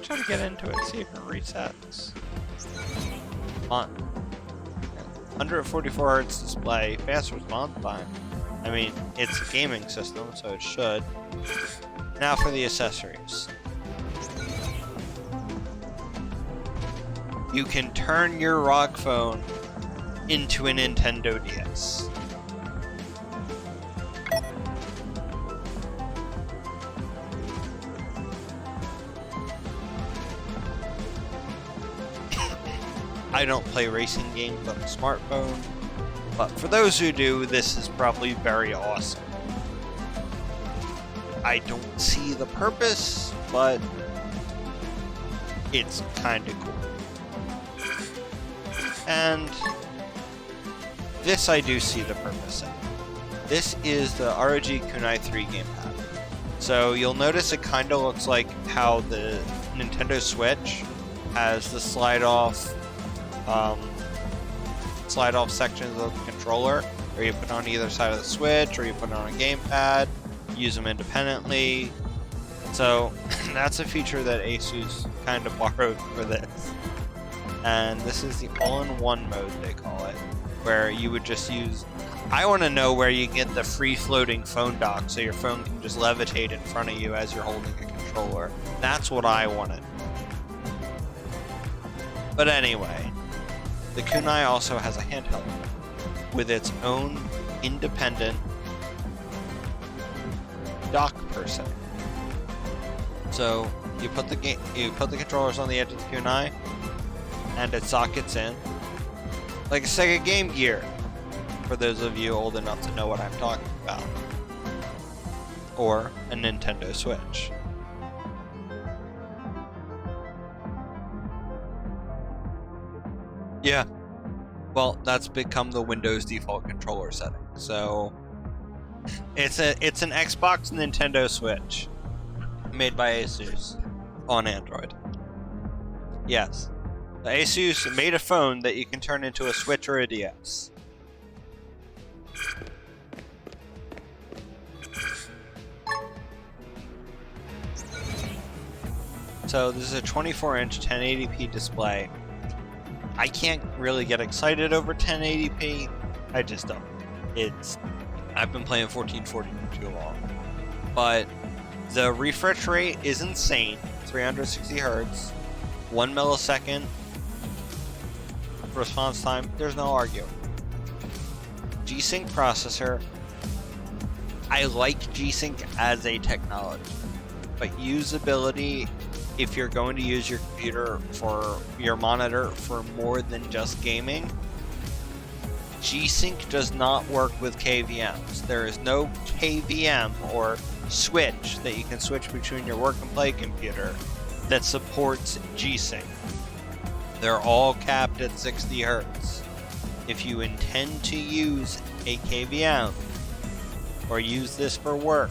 Try to get into it, see if it resets. On 144 Hz display, fast response time. I mean, it's a gaming system, so it should. Now for the accessories. You can turn your ROG phone into a Nintendo DS. I don't play racing games on a smartphone, but for those who do, this is probably very awesome. I don't see the purpose, but it's kinda cool. And this I do see the purpose in. This is the ROG Kunai 3 gamepad. So you'll notice it kind of looks like how the Nintendo Switch has the slide off sections of the controller, where you put on either side of the Switch, or you put it on a gamepad, use them independently. So that's a feature that Asus kind of borrowed for this. And this is the all-in-one mode, they call it, where you would just use... I want to know where you get the free-floating phone dock so your phone can just levitate in front of you as you're holding a controller. That's what I wanted. But anyway, the Kunai also has a handheld with its own independent dock per se. So you put the controllers on the edge of the Kunai, and it sockets in like a Sega Game Gear, for those of you old enough to know what I'm talking about, or a Nintendo Switch. Yeah, well, that's become the Windows default controller setting. So it's an Xbox Nintendo Switch made by Asus on Android. Yes, Asus made a phone that you can turn into a Switch or a DS. So this is a 24-inch 1080p display. I can't really get excited over 1080p. I just don't. I've been playing 1440 for too long. But the refresh rate is insane. 360 Hz, 1 millisecond response time. There's no arguing. G-Sync processor. I like G-Sync as a technology, but usability, if you're going to use your computer for your monitor for more than just gaming, G-Sync does not work with KVMs. There is no KVM or switch that you can switch between your work and play computer that supports G-Sync. They're all capped at 60 Hz. If you intend to use a KVM or use this for work,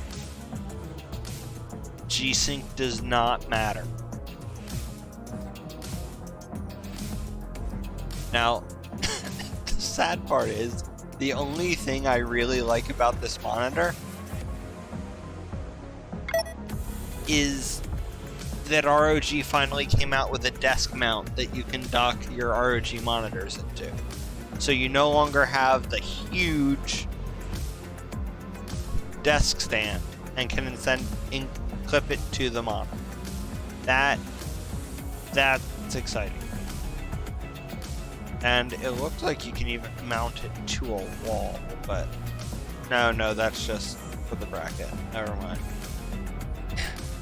G-Sync does not matter. Now, the sad part is, the only thing I really like about this monitor is that ROG finally came out with a desk mount that you can dock your ROG monitors into. So you no longer have the huge desk stand and can clip it to the monitor. That's exciting. And it looks like you can even mount it to a wall, but no, that's just for the bracket. Never mind.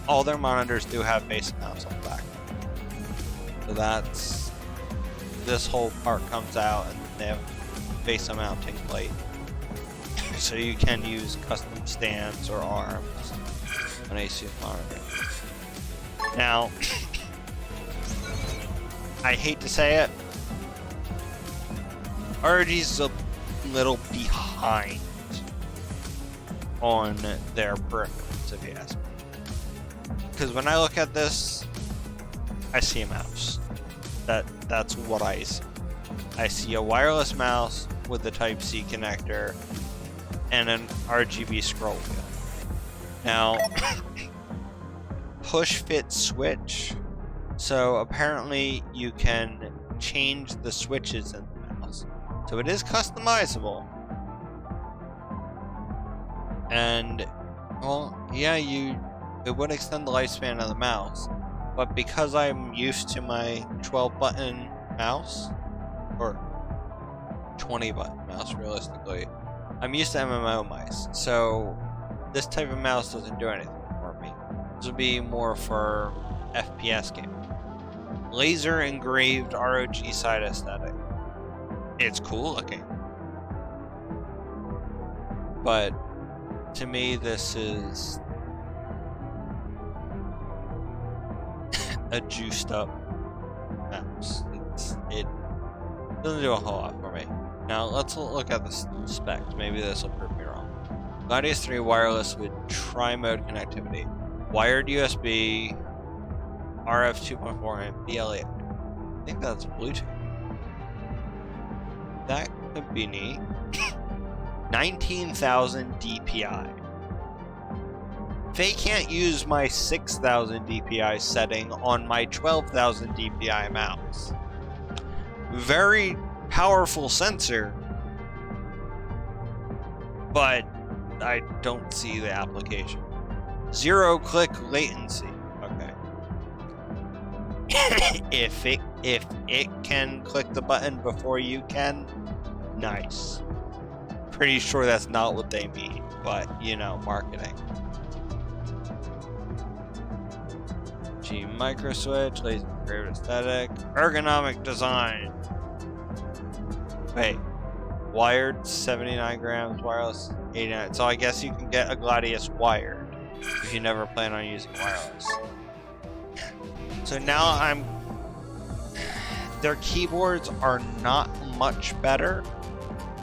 All their monitors do have base mounts on the back. So this whole part comes out and they have base mounting plate. So you can use custom stands or arms on Asus monitor. Now, I hate to say it, ROG's a little behind on their peripherals, if you ask me. Because when I look at this, I see a mouse. That's what I see. I see a wireless mouse with a Type-C connector and an RGB scroll wheel. Now, push fit switch. So apparently you can change the switches in the mouse. So it is customizable. And, well, yeah, it would extend the lifespan of the mouse. But because I'm used to my 12-button mouse, or 20-button mouse realistically, I'm used to MMO mice. So this type of mouse doesn't do anything for me. This would be more for FPS gaming. Laser engraved ROG side aesthetic. It's cool looking. But to me, this is a juiced up mouse. Doesn't do a whole lot for me. Now let's look at the specs. Maybe this will prove me wrong. Gladius 3 wireless with tri-mode connectivity. Wired USB, RF 2.4 and BLE. I think that's Bluetooth. That could be neat. 19,000 DPI. They can't use my 6,000 DPI setting on my 12,000 DPI mouse. Very powerful sensor, but I don't see the application. 0-click latency. Okay. if it can click the button before you can, nice. Pretty sure that's not what they mean, but you know, marketing. G micro switch, laser engraved aesthetic, ergonomic design. Wait, wired 79 grams, wireless 89. So I guess you can get a Gladius wired if you never plan on using wireless. So now their keyboards are not much better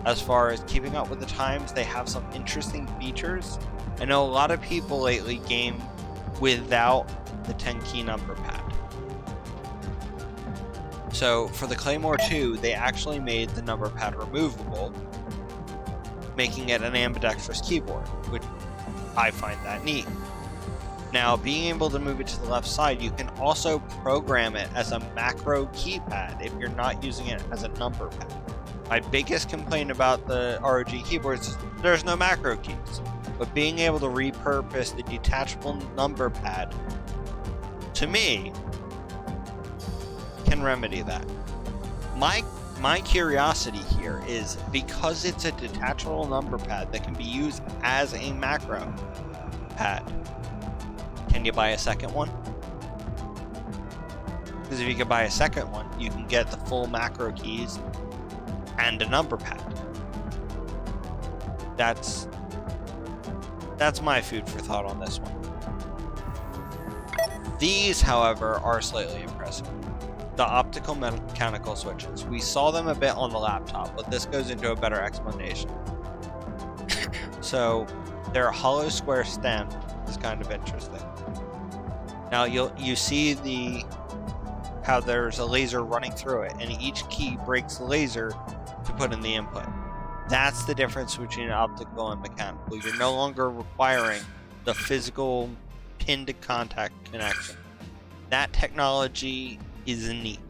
as far as keeping up with the times. They have some interesting features. I know a lot of people lately game without the 10 key number pad. So for the Claymore 2, they actually made the number pad removable, making it an ambidextrous keyboard, which I find that neat. Now, being able to move it to the left side, you can also program it as a macro keypad if you're not using it as a number pad. My biggest complaint about the ROG keyboards is there's no macro keys, but being able to repurpose the detachable number pad, to me, can remedy that. My curiosity here is, because it's a detachable number pad that can be used as a macro pad, can you buy a second one? Because if you can buy a second one, you can get the full macro keys and a number pad. That's my food for thought on this one. These, however, are slightly impressive. The optical mechanical switches. We saw them a bit on the laptop, but this goes into a better explanation. So, their hollow square stem is kind of interesting. Now you see how there's a laser running through it, and each key breaks the laser to put in the input. That's the difference between optical and mechanical. You're no longer requiring the physical pin to contact connection. That technology is neat.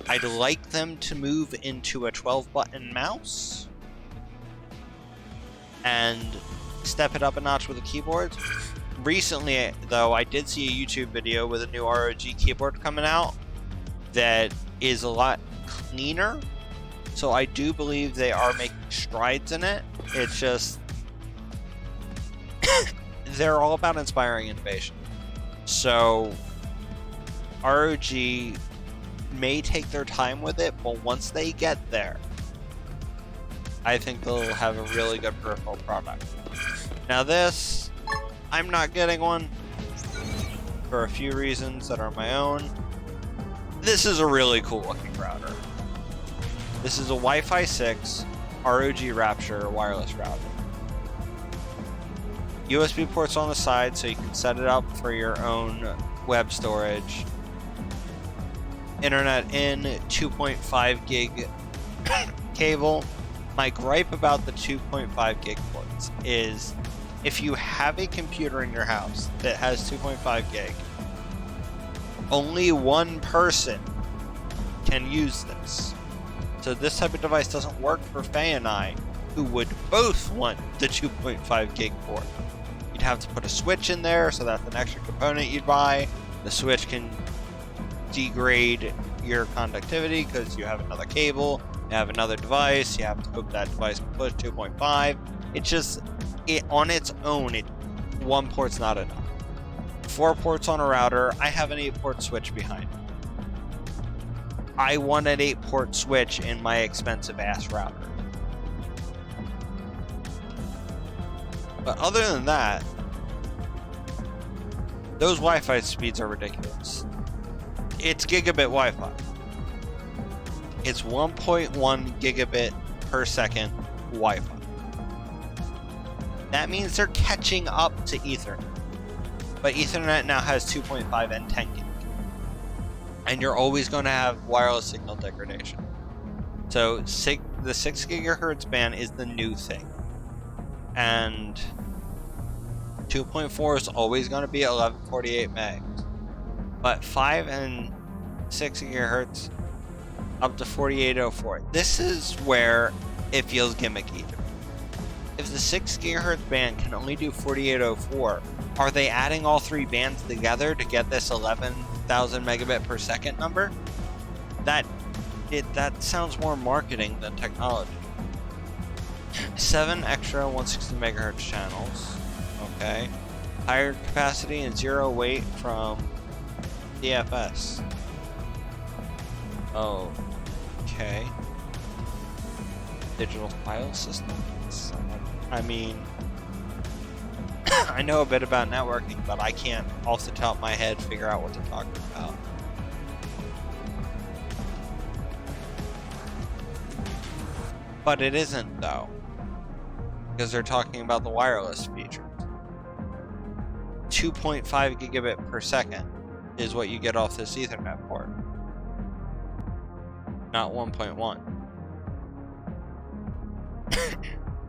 I'd like them to move into a 12-button mouse and step it up a notch with the keyboards. Recently, though, I did see a YouTube video with a new ROG keyboard coming out that is a lot cleaner. So I do believe they are making strides in it. It's just they're all about inspiring innovation. So ROG may take their time with it, but once they get there, I think they'll have a really good peripheral product. Now this, I'm not getting one for a few reasons that are my own. This is a really cool looking router. This is a Wi-Fi 6 ROG Rapture wireless router. USB ports on the side so you can set it up for your own web storage. Internet in, 2.5 gig cable. My gripe about the 2.5 gig ports is if you have a computer in your house that has 2.5 gig, only one person can use this. So this type of device doesn't work for Faye and I, who would both want the 2.5 gig port. You'd have to put a switch in there, so that's an extra component you'd buy. The switch can degrade your conductivity because you have another cable, you have another device, you have to hope that device can push 2.5. It's just, on its own, one port's not enough. 4 ports on a router, I have an 8-port switch behind me. I want an 8-port switch in my expensive ass router. But other than that, those Wi-Fi speeds are ridiculous. It's gigabit Wi-Fi. It's 1.1 gigabit per second Wi-Fi. That means they're catching up to Ethernet. But Ethernet now has 2.5 and 10 gig. And you're always going to have wireless signal degradation. So the 6 gigahertz band is the new thing. And 2.4 is always going to be 1148 megs. But 5 and 6 gigahertz up to 4804. This is where it feels gimmicky. If the 6 gigahertz band can only do 4804, are they adding all three bands together to get this 11,000 megabit per second number? That sounds more marketing than technology. 7 extra 160 megahertz channels. Okay. Higher capacity and 0 weight from DFS. Oh. Okay. Digital file systems. I mean, I know a bit about networking, but I can't off the top of my head figure out what they're talking about. But it isn't, though, because they're talking about the wireless features. 2.5 gigabit per second is what you get off this Ethernet port, not 1.1.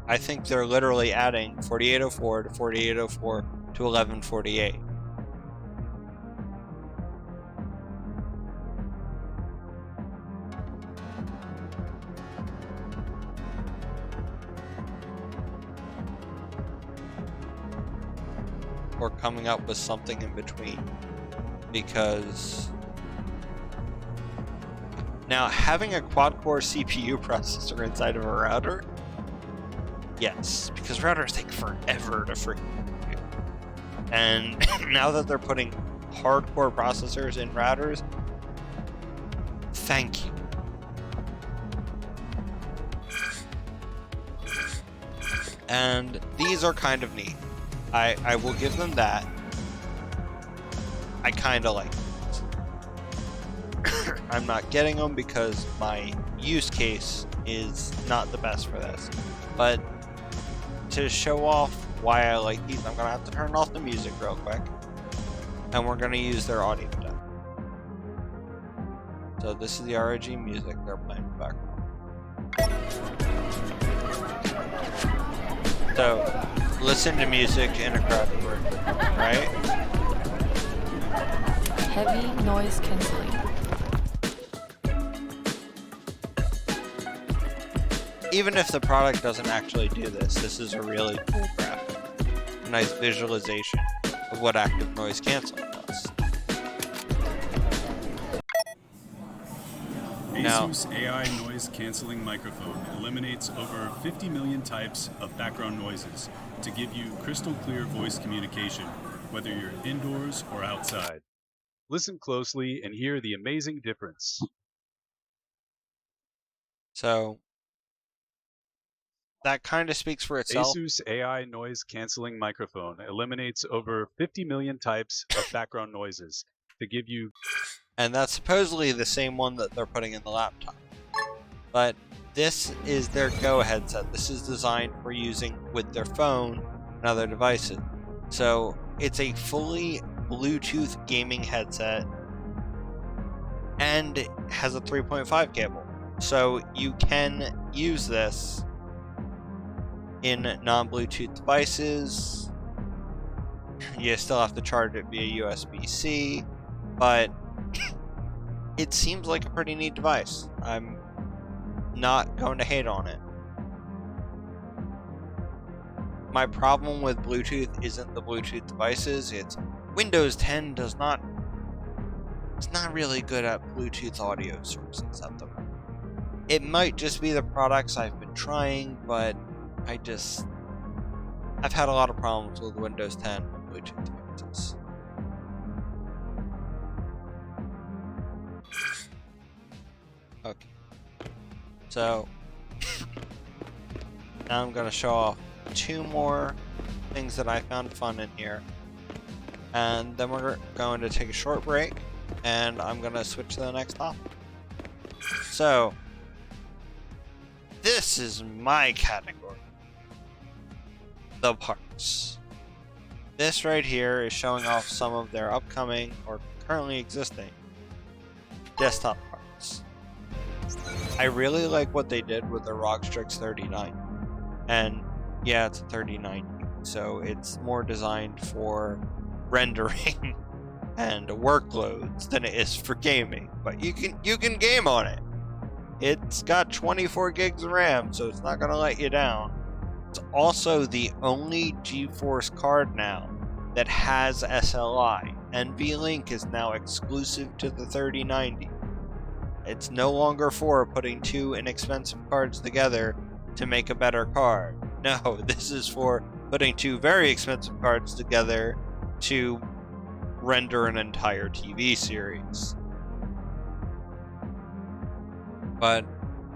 I think they're literally adding 4804 to 4804 to 1148. Or coming up with something in between. Because now having a quad-core CPU processor inside of a router, yes, because routers take forever to freaking compute. And now that they're putting hardcore processors in routers, thank you. And these are kind of neat. I will give them that. I kind of like these. I'm not getting them because my use case is not the best for this. But to show off why I like these, I'm going to have to turn off the music real quick. And we're going to use their audio deck. So this is the ROG music they're playing in the background. So listen to music in a crowded room, right? Heavy noise cancelling. Even if the product doesn't actually do this, this is a really cool graphic. A nice visualization of what active noise canceling does. ASUS AI noise canceling microphone eliminates over 50 million types of background noises to give you crystal clear voice communication, whether you're indoors or outside. Listen closely and hear the amazing difference. So that kind of speaks for itself. ASUS AI noise canceling microphone eliminates over 50 million types of background noises to give you... And that's supposedly the same one that they're putting in the laptop. But this is their Go headset. This is designed for using with their phone and other devices. So it's a fully Bluetooth gaming headset and it has a 3.5 cable. So you can use this in non-Bluetooth devices. You still have to charge it via USB-C, but it seems like a pretty neat device. I'm not going to hate on it. My problem with Bluetooth isn't the Bluetooth devices, it's Windows 10 it's not really good at Bluetooth audio sources at the moment. It might just be the products I've been trying, but I've had a lot of problems with Windows 10 and Bluetooth devices. Okay. So now I'm going to show off 2 more things that I found fun in here. And then we're going to take a short break and I'm going to switch to the next topic. So this is my category. The parts. This right here is showing off some of their upcoming or currently existing desktop parts. I really like what they did with the Rockstrix 3090. And yeah, it's a 3090, so it's more designed for rendering and workloads than it is for gaming. But you can game on it. It's got 24 gigs of RAM, so it's not gonna let you down. It's also the only GeForce card now that has SLI. NVLink is now exclusive to the 3090. It's no longer for putting two inexpensive cards together to make a better card. No, this is for putting two very expensive cards together to render an entire TV series. But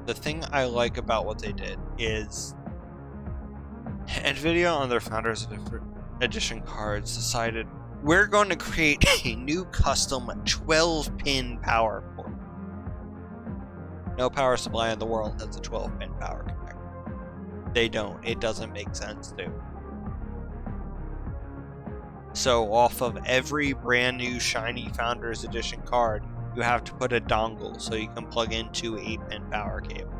the thing I like about what they did is NVIDIA on their Founders Edition cards decided we're going to create a new custom 12-pin power port. No power supply in the world has a 12-pin power connector. They don't. It doesn't make sense to. So off of every brand new shiny Founders Edition card, you have to put a dongle so you can plug into 8-pin power cable.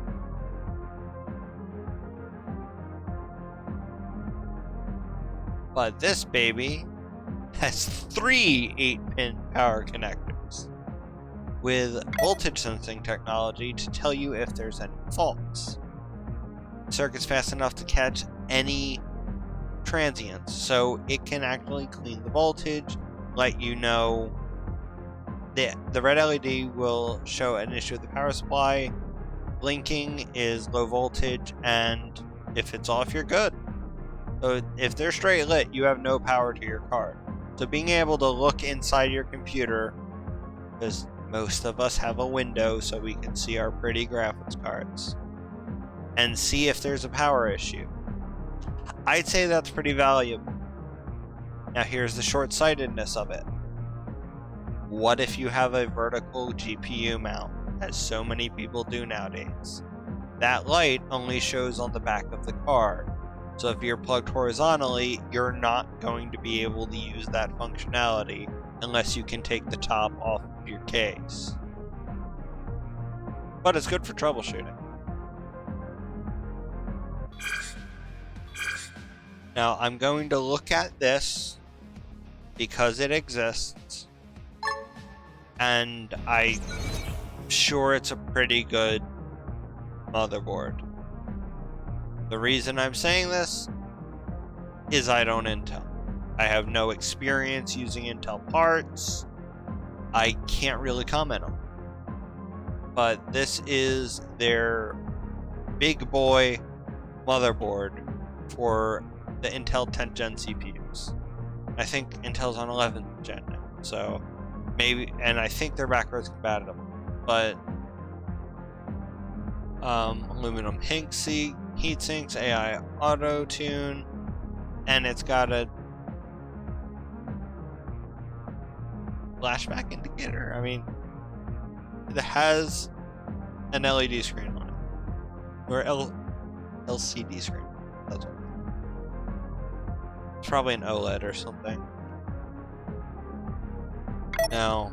But this baby has 3 8-pin power connectors with voltage sensing technology to tell you if there's any faults. The circuit's fast enough to catch any transients, so it can actually clean the voltage, let you know. The red LED will show an issue with the power supply. Blinking is low voltage, and if it's off, you're good. So if they're straight lit, you have no power to your card. So being able to look inside your computer, because most of us have a window so we can see our pretty graphics cards, and see if there's a power issue, I'd say that's pretty valuable. Now here's the short-sightedness of it. What if you have a vertical GPU mount, as so many people do nowadays? That light only shows on the back of the card. So if you're plugged horizontally, you're not going to be able to use that functionality unless you can take the top off of your case. But it's good for troubleshooting. Now I'm going to look at this because it exists, and I'm sure it's a pretty good motherboard. The reason I'm saying this is I don't Intel. I have no experience using Intel parts. I can't really comment on it. But this is their big boy motherboard for the Intel 10th Gen CPUs. I think Intel's on 11th Gen now, so maybe, and I think they're backwards compatible. But aluminum heat sinks, AI auto tune, and it's got a flashback indicator. I mean, it has an LED screen on it, or LCD screen. That's what. It's probably an OLED or something. Now,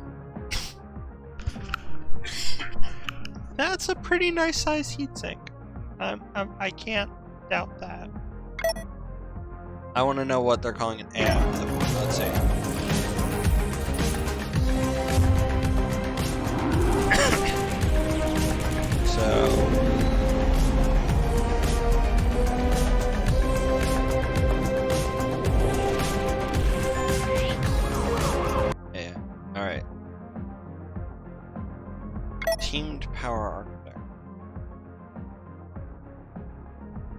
that's a pretty nice size heatsink. I can't doubt that. I want to know what they're calling an AI motherboard. Let's see. Yeah, alright. Teamed power architecture.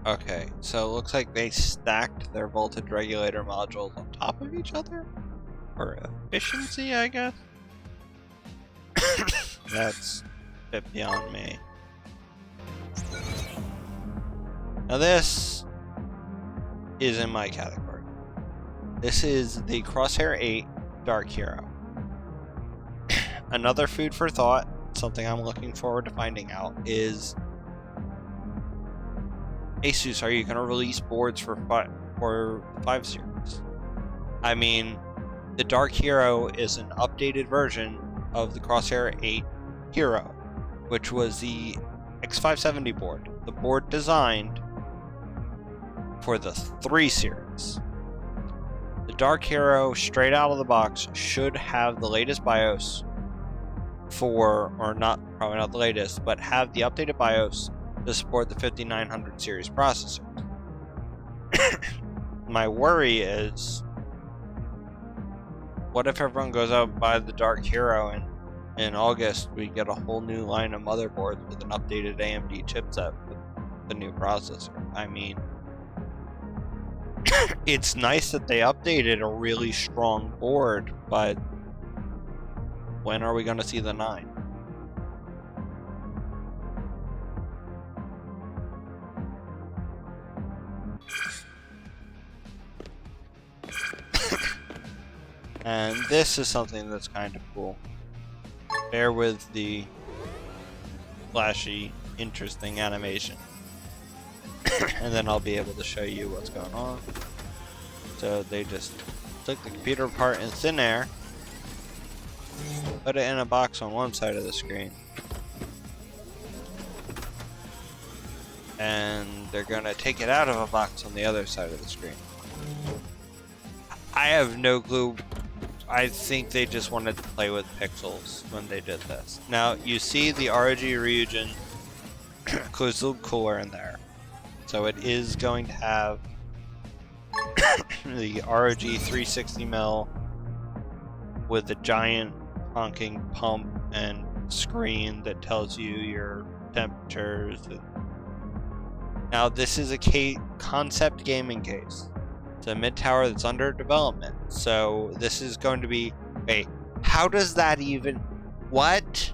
Okay, so it looks like they stacked their voltage regulator modules on top of each other? For efficiency, I guess? That's a bit beyond me. Now this is in my category. This is the Crosshair 8 Dark Hero. Another food for thought, something I'm looking forward to finding out, is Asus, are you going to release boards for the 5 series? I mean, the Dark Hero is an updated version of the Crosshair 8 Hero, which was the X570 board, the board designed for the 3 series. The Dark Hero, straight out of the box, should have the latest BIOS or not, probably not the latest, but have the updated BIOS to support the 5900 series processor. My worry is, what if everyone goes out and buys the Dark Hero and in August we get a whole new line of motherboards with an updated AMD chipset with the new processor? I mean, it's nice that they updated a really strong board, but when are we going to see the 9? And this is something that's kind of cool. Bear with the flashy, interesting animation. And then I'll be able to show you what's going on. So they just took the computer apart in thin air, put it in a box on one side of the screen, and they're gonna take it out of a box on the other side of the screen. I have no clue. I think they just wanted to play with pixels when they did this. Now, you see the ROG Ryujin closed-loop cooler in there. So it is going to have the ROG 360mm with a giant honking pump and screen that tells you your temperatures. Now, this is a concept gaming case. It's a mid-tower that's under development. So this is going to be... Wait, how does that even... What?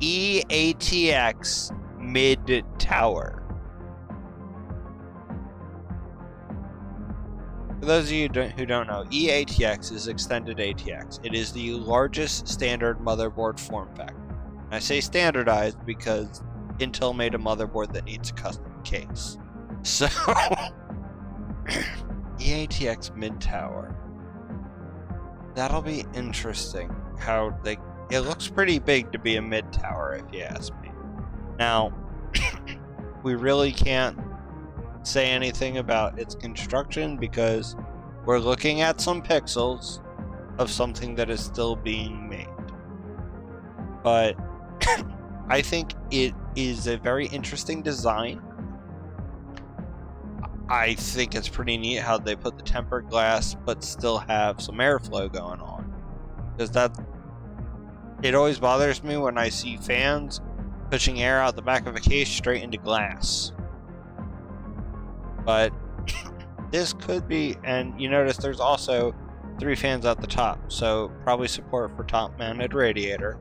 EATX mid-tower. For those of you who don't know, EATX is extended ATX. It is the largest standard motherboard form factor. And I say standardized because Intel made a motherboard that needs a custom case. So... EATX mid-tower. That'll be interesting. How they... It looks pretty big to be a mid-tower, if you ask me. Now, we really can't say anything about its construction because we're looking at some pixels of something that is still being made. But I think it is a very interesting design. I think it's pretty neat how they put the tempered glass but still have some airflow going on. Because it always bothers me when I see fans pushing air out the back of a case straight into glass. But this could be, and you notice there's also 3 fans at the top, so probably support for top-mounted radiator.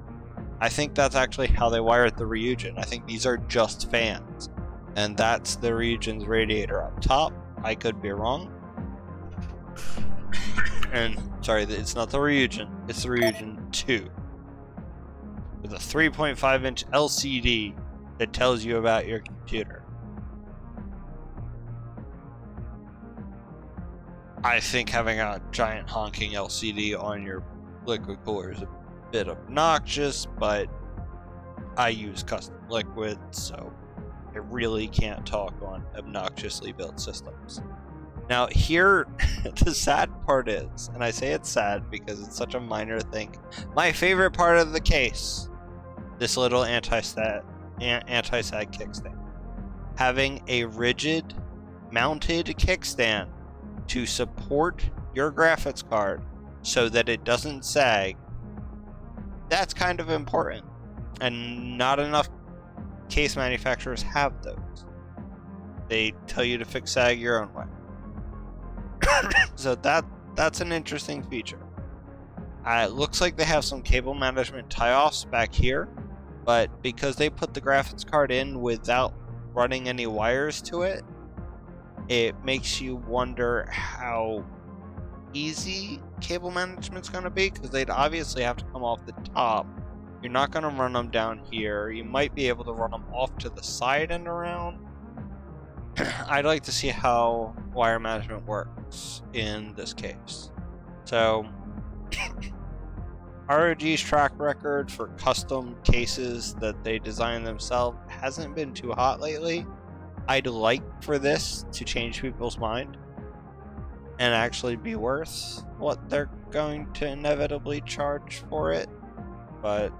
I think that's actually how they wired the Ryujin. I think these are just fans. And that's the Ryujin's radiator up top. I could be wrong. And, sorry, it's not the Ryujin. It's the Ryujin 2. With a 3.5-inch LCD that tells you about your computer. I think having a giant honking LCD on your liquid cooler is a bit obnoxious, but I use custom liquid, so I really can't talk on obnoxiously built systems. Now here, the sad part is, and I say it's sad because it's such a minor thing, my favorite part of the case, this little anti-sag kickstand. Having a rigid mounted kickstand to support your graphics card so that it doesn't sag, that's kind of important. And not enough case manufacturers have those. They tell you to fix sag your own way. So that's an interesting feature. It looks like they have some cable management tie-offs back here, but because they put the graphics card in without running any wires to it, it makes you wonder how easy cable management's going to be, because they'd obviously have to come off the top. You're not going to run them down here. You might be able to run them off to the side and around, I'd like to see how wire management works in this case. So, ROG's track record for custom cases that they design themselves hasn't been too hot lately. I'd like for this to change people's mind and actually be worth what they're going to inevitably charge for it. But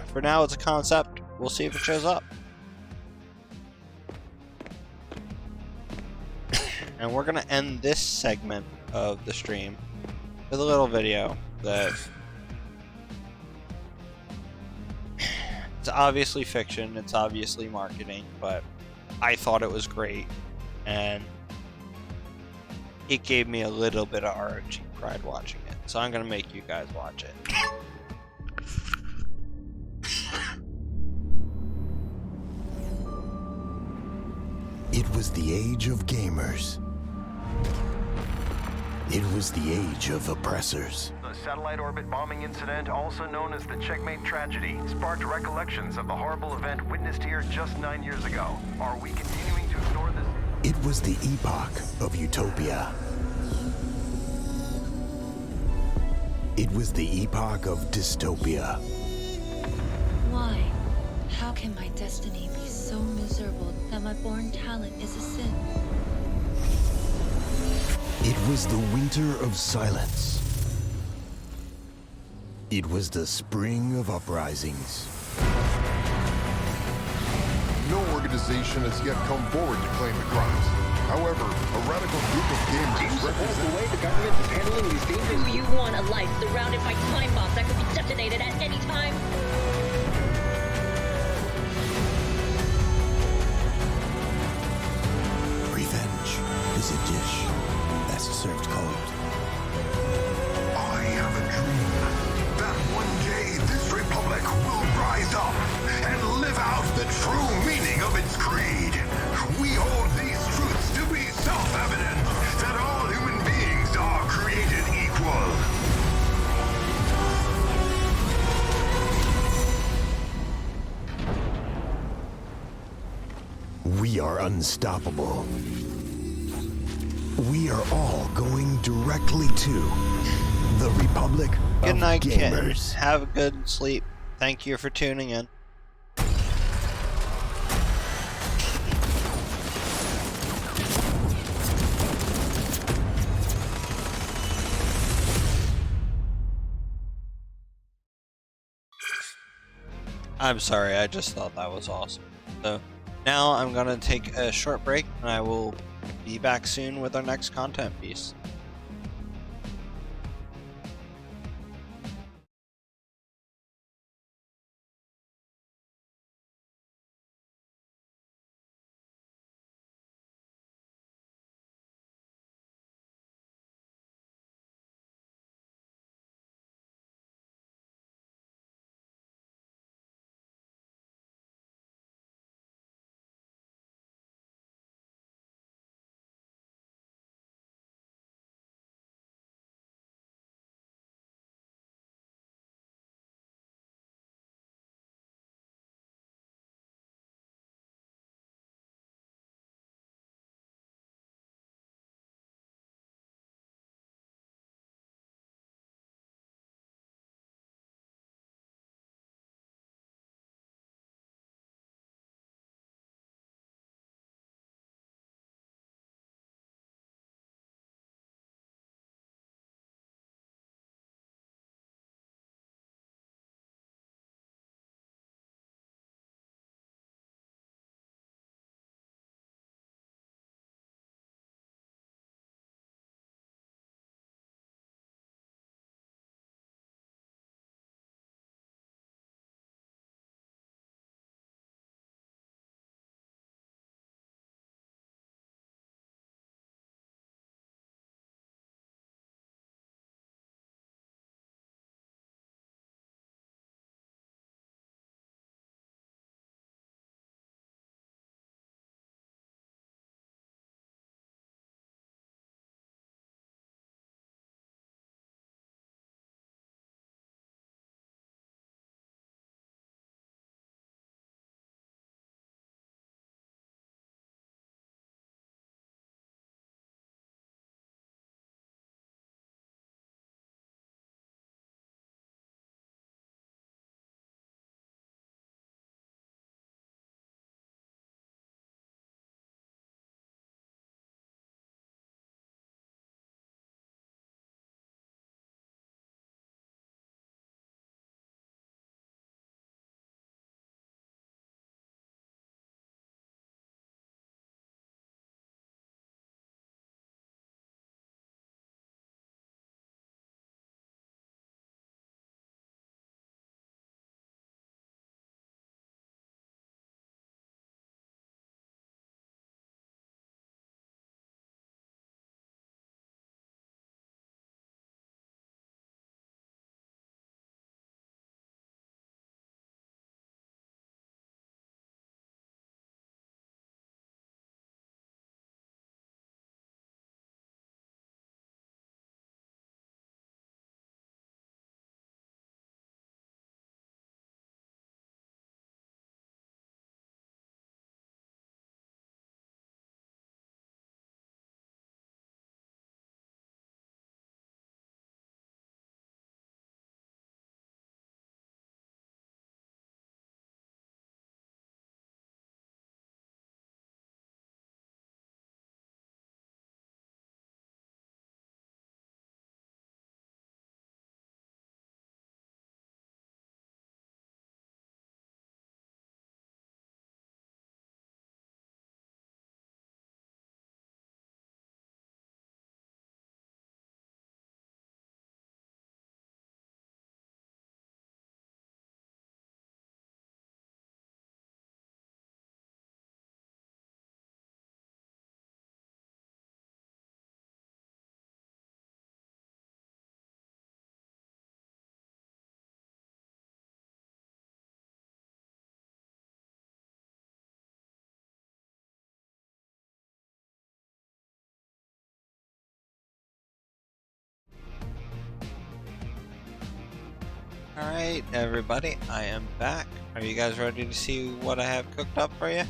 for now, it's a concept. We'll see if it shows up. And we're gonna end this segment of the stream with a little video that it's obviously fiction, it's obviously marketing, but I thought it was great, and it gave me a little bit of ROG pride watching it. So I'm gonna make you guys watch it. It was the age of gamers. It was the age of oppressors. The satellite orbit bombing incident, also known as the Checkmate tragedy, sparked recollections of the horrible event witnessed here just 9 years ago. Are we continuing to ignore this? It was the epoch of utopia. It was the epoch of dystopia. Why? How can my destiny be so miserable that my born talent is a sin? It was the winter of silence. It was the spring of uprisings. No organization has yet come forward to claim the crimes. However, a radical group of gamers represent... the way the government is handling these dangerous... Do you want a life surrounded by time bombs that could be detonated at any time? Revenge is a dish best served cold. I have a dream that one day this republic will rise up and live out the true meaning of its creed. We hold these truths to be self-evident that all human beings are created equal. We are unstoppable. We are all going directly to the Republic Good of night, Gamers. kids. Have a good sleep. Thank you for tuning in. I'm sorry, I just thought that was awesome. So now I'm gonna take a short break and I will be back soon with our next content piece. Alright, everybody, I am back. Are you guys ready to see what I have cooked up for you?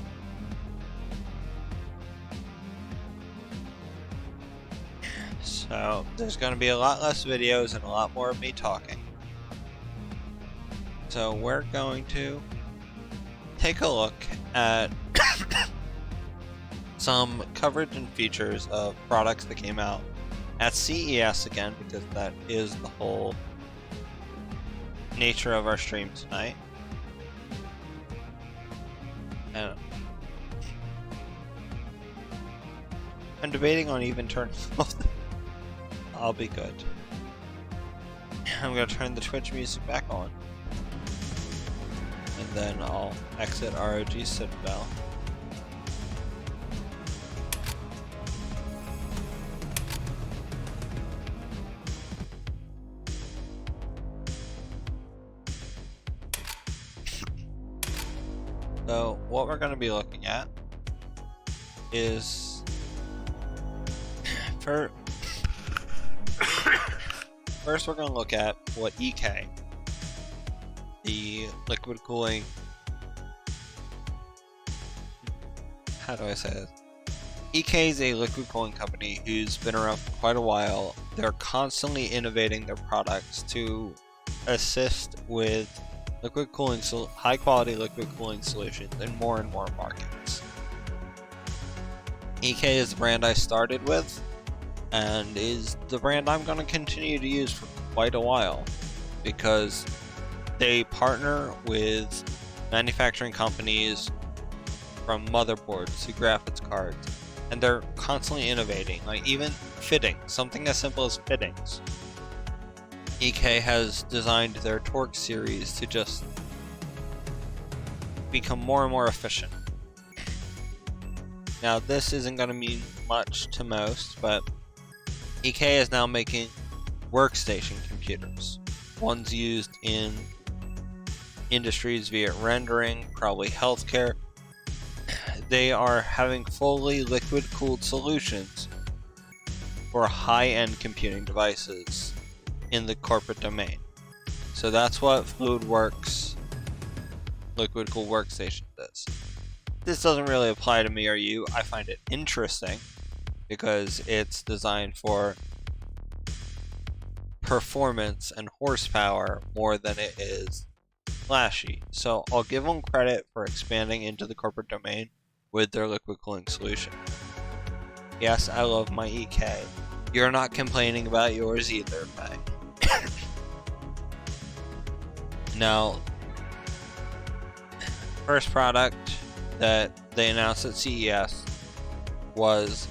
So, there's going to be a lot less videos and a lot more of me talking. So, we're going to take a look at some coverage and features of products that came out at CES again, because that is the whole nature of our stream tonight. And I'm debating on even turning off the... I'll be good. I'm gonna turn the Twitch music back on. And then I'll exit ROG Citadel. So what we're going to be looking at is first we're going to look at what EK, the liquid cooling, how do I say this? EK is a liquid cooling company who's been around for quite a while. They're constantly innovating their products to assist with liquid cooling, high quality liquid cooling solutions in more and more markets. EK is the brand I started with, and is the brand I'm going to continue to use for quite a while, because they partner with manufacturing companies from motherboards to graphics cards, and they're constantly innovating, like even fittings, something as simple as fittings. EK has designed their torque series to just become more and more efficient. Now, this isn't going to mean much to most, but EK is now making workstation computers. Ones used in industries via rendering, probably healthcare. They are having fully liquid-cooled solutions for high-end computing devices in the corporate domain. So that's what FluidWorks liquid cooled workstation does. This doesn't really apply to me or you. I find it interesting because it's designed for performance and horsepower more than it is flashy. So I'll give them credit for expanding into the corporate domain with their liquid cooling solution. Yes, I love my EK. You're not complaining about yours either, May. Now, first product that they announced at CES was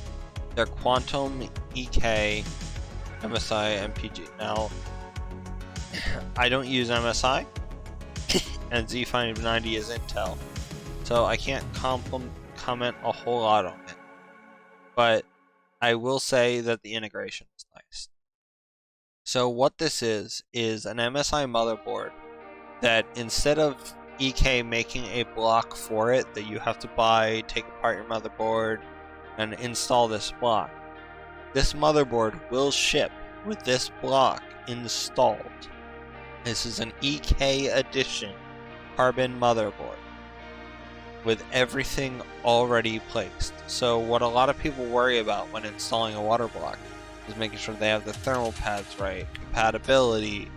their Quantum EK MSI MPG. Now, I don't use MSI, and Z590 is Intel, so I can't comment a whole lot on it. But I will say that the integration is nice. So what this is an MSI motherboard that instead of EK making a block for it that you have to buy, take apart your motherboard, and install this block, this motherboard will ship with this block installed. This is an EK edition carbon motherboard with everything already placed. So what a lot of people worry about when installing a water block is making sure they have the thermal pads right, compatibility.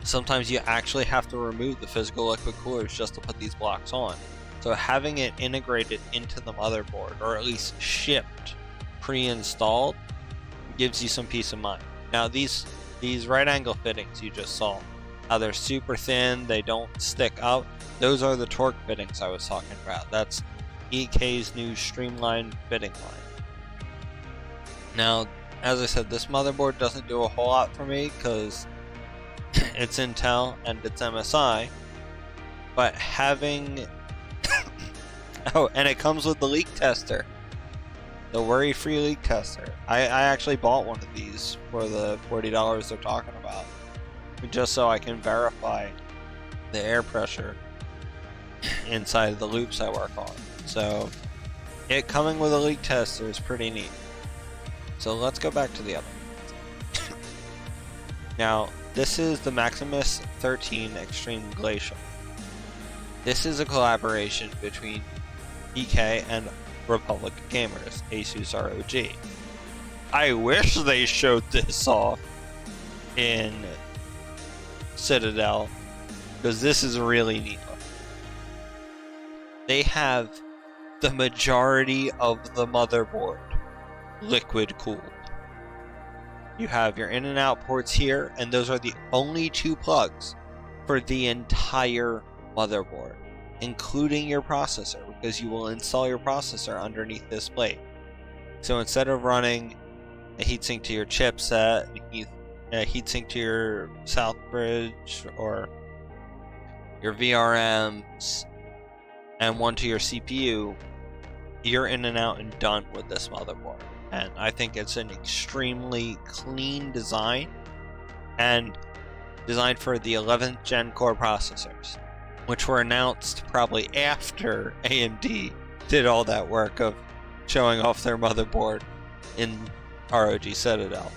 Sometimes you actually have to remove the physical liquid coolers just to put these blocks on. So having it integrated into the motherboard, or at least shipped pre-installed, gives you some peace of mind. Now these right angle fittings you just saw, how they're super thin, they don't stick out, those are the torque fittings I was talking about. That's EK's new streamlined fitting line. Now, as I said, this motherboard doesn't do a whole lot for me because it's Intel and it's MSI, but having oh, and it comes with the leak tester, the worry-free leak tester. I actually bought one of these for the $40 they're talking about, just so I can verify the air pressure inside of the loops I work on. So it coming with a leak tester is pretty neat. So let's go back to the other. Now, This is the Maximus 13 Extreme Glacial. This is a collaboration between EK and Republic Gamers, Asus ROG. I wish they showed this off in Citadel, because this is really neat. They have the majority of the motherboard liquid cooled. You have your in and out ports here, and those are the only two plugs for the entire motherboard, including your processor, because you will install your processor underneath this plate. So instead of running a heatsink to your chipset, a heatsink to your South Bridge or your VRMs, and one to your CPU, you're in and out and done with this motherboard. And I think it's an extremely clean design, and designed for the 11th gen core processors, which were announced probably after AMD did all that work of showing off their motherboard in ROG Citadel.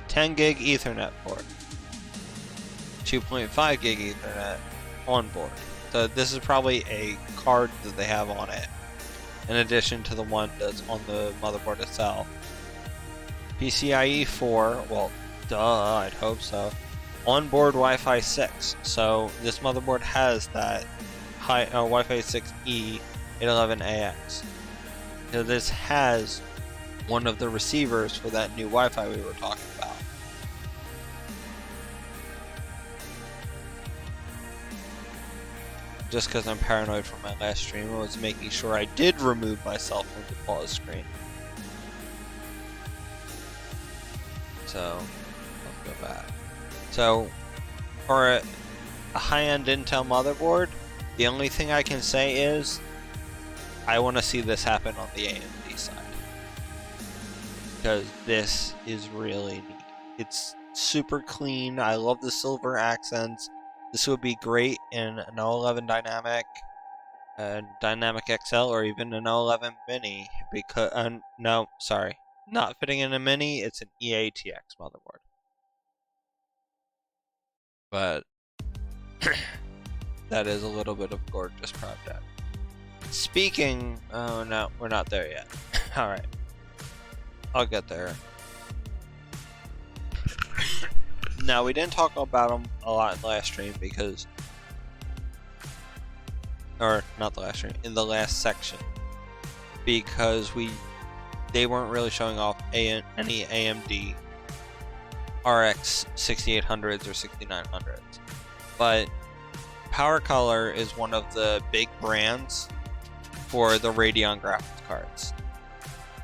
10 gig Ethernet port, 2.5 gig Ethernet on board. So this is probably a card that they have on it, in addition to the one that's on the motherboard itself. PCIe 4, well, duh, I'd hope so. Onboard Wi-Fi 6, so this motherboard has that high Wi-Fi 6E 811AX. So this has one of the receivers for that new Wi-Fi we were talking about. Just because I'm paranoid from my last stream, I was making sure I did remove myself from the pause screen. So, let's go back. So, for a high-end Intel motherboard, the only thing I can say is, I want to see this happen on the AMD side. Because this is really neat. It's super clean, I love the silver accents. This would be great in an O11 Dynamic, Dynamic XL, or even an O11 Mini, because, no, sorry, not fitting in a Mini, it's an EATX motherboard. But, that is a little bit of a gorgeous project. Speaking, oh no, we're not there yet. Alright, I'll get there. Now, we didn't talk about them a lot in the last stream because, or not the last stream, in the last section, because they weren't really showing off any AMD RX 6800s or 6900s. But PowerColor is one of the big brands for the Radeon graphics cards,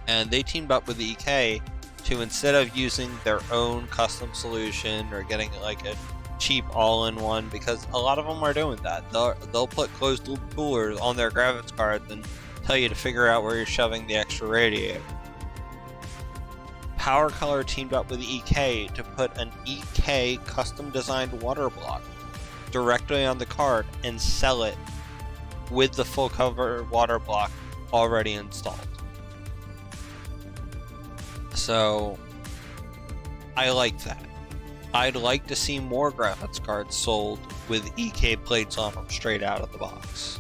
and they teamed up with EK to, instead of using their own custom solution or getting like a cheap all-in-one, because a lot of them are doing that. They'll put closed loop coolers on their graphics cards and tell you to figure out where you're shoving the extra radiator. PowerColor teamed up with EK to put an EK custom designed water block directly on the card and sell it with the full cover water block already installed. So, I like that. I'd like to see more graphics cards sold with EK plates on them straight out of the box.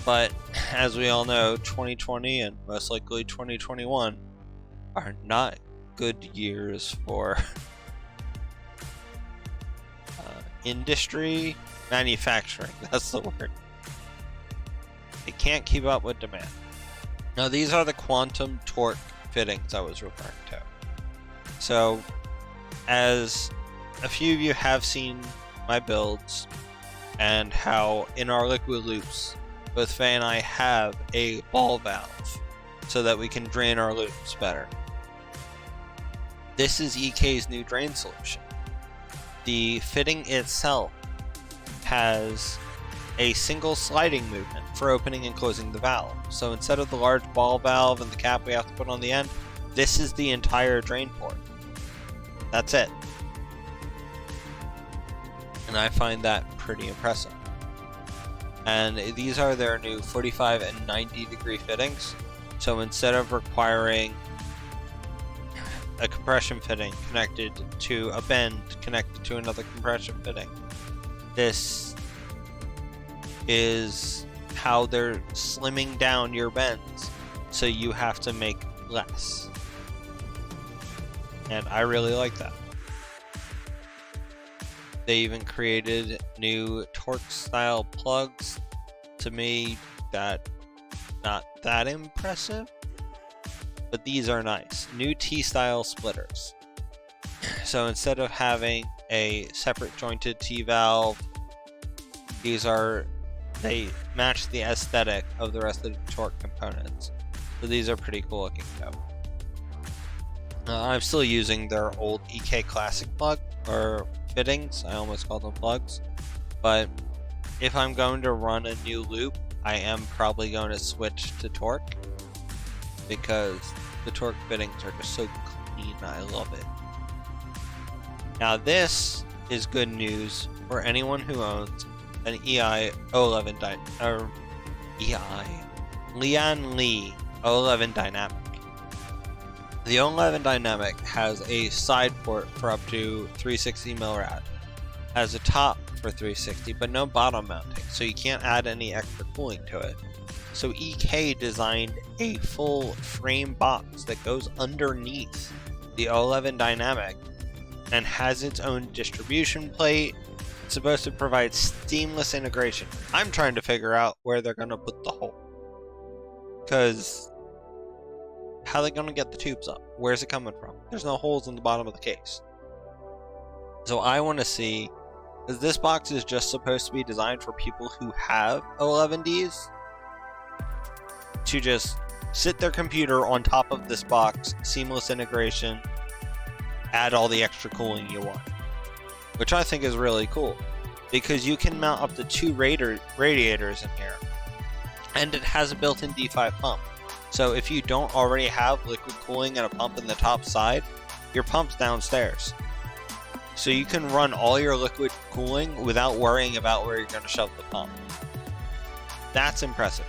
But, as we all know, 2020 and most likely 2021 are not good years for industry manufacturing. That's the word. They can't keep up with demand. Now, these are the quantum torque fittings I was referring to. So, as a few of you have seen my builds and how in our liquid loops, both Faye and I have a ball valve so that we can drain our loops better. This is EK's new drain solution. The fitting itself has a single sliding movement for opening and closing the valve. So instead of the large ball valve and the cap we have to put on the end, this is the entire drain port. That's it. And I find that pretty impressive. And these are their new 45 and 90 degree fittings. So instead of requiring a compression fitting connected to a bend connected to another compression fitting. This is how they're slimming down your bends, so you have to make less. And I really like that. They even created new torque style plugs. To me, that not that impressive, but these are nice. New T-style splitters. So instead of having a separate jointed T-valve, they match the aesthetic of the rest of the torque components. So these are pretty cool looking though. I'm still using their old EK Classic plug, or fittings, I almost call them plugs. But if I'm going to run a new loop, I am probably going to switch to torque, because the torque fittings are just so clean, I love it. Now this is good news for anyone who owns an EI 011 Lian Li 011 Dynamic. The 011 Dynamic has a side port for up to 360 mil-rad, has a top for 360, but no bottom mounting, so you can't add any extra cooling to it. So EK designed a full frame box that goes underneath the 011 Dynamic and has its own distribution plate. It's supposed to provide seamless integration. I'm trying to figure out where they're going to put the hole, because how are they going to get the tubes up? Where's it coming from? There's no holes in the bottom of the case. So I want to see, because this box is just supposed to be designed for people who have 011Ds to just sit their computer on top of this box, seamless integration, add all the extra cooling you want. Which I think is really cool, because you can mount up to 2 radiators in here, and it has a built-in D5 pump. So if you don't already have liquid cooling and a pump in the top side, your pump's downstairs. So you can run all your liquid cooling without worrying about where you're going to shove the pump. That's impressive.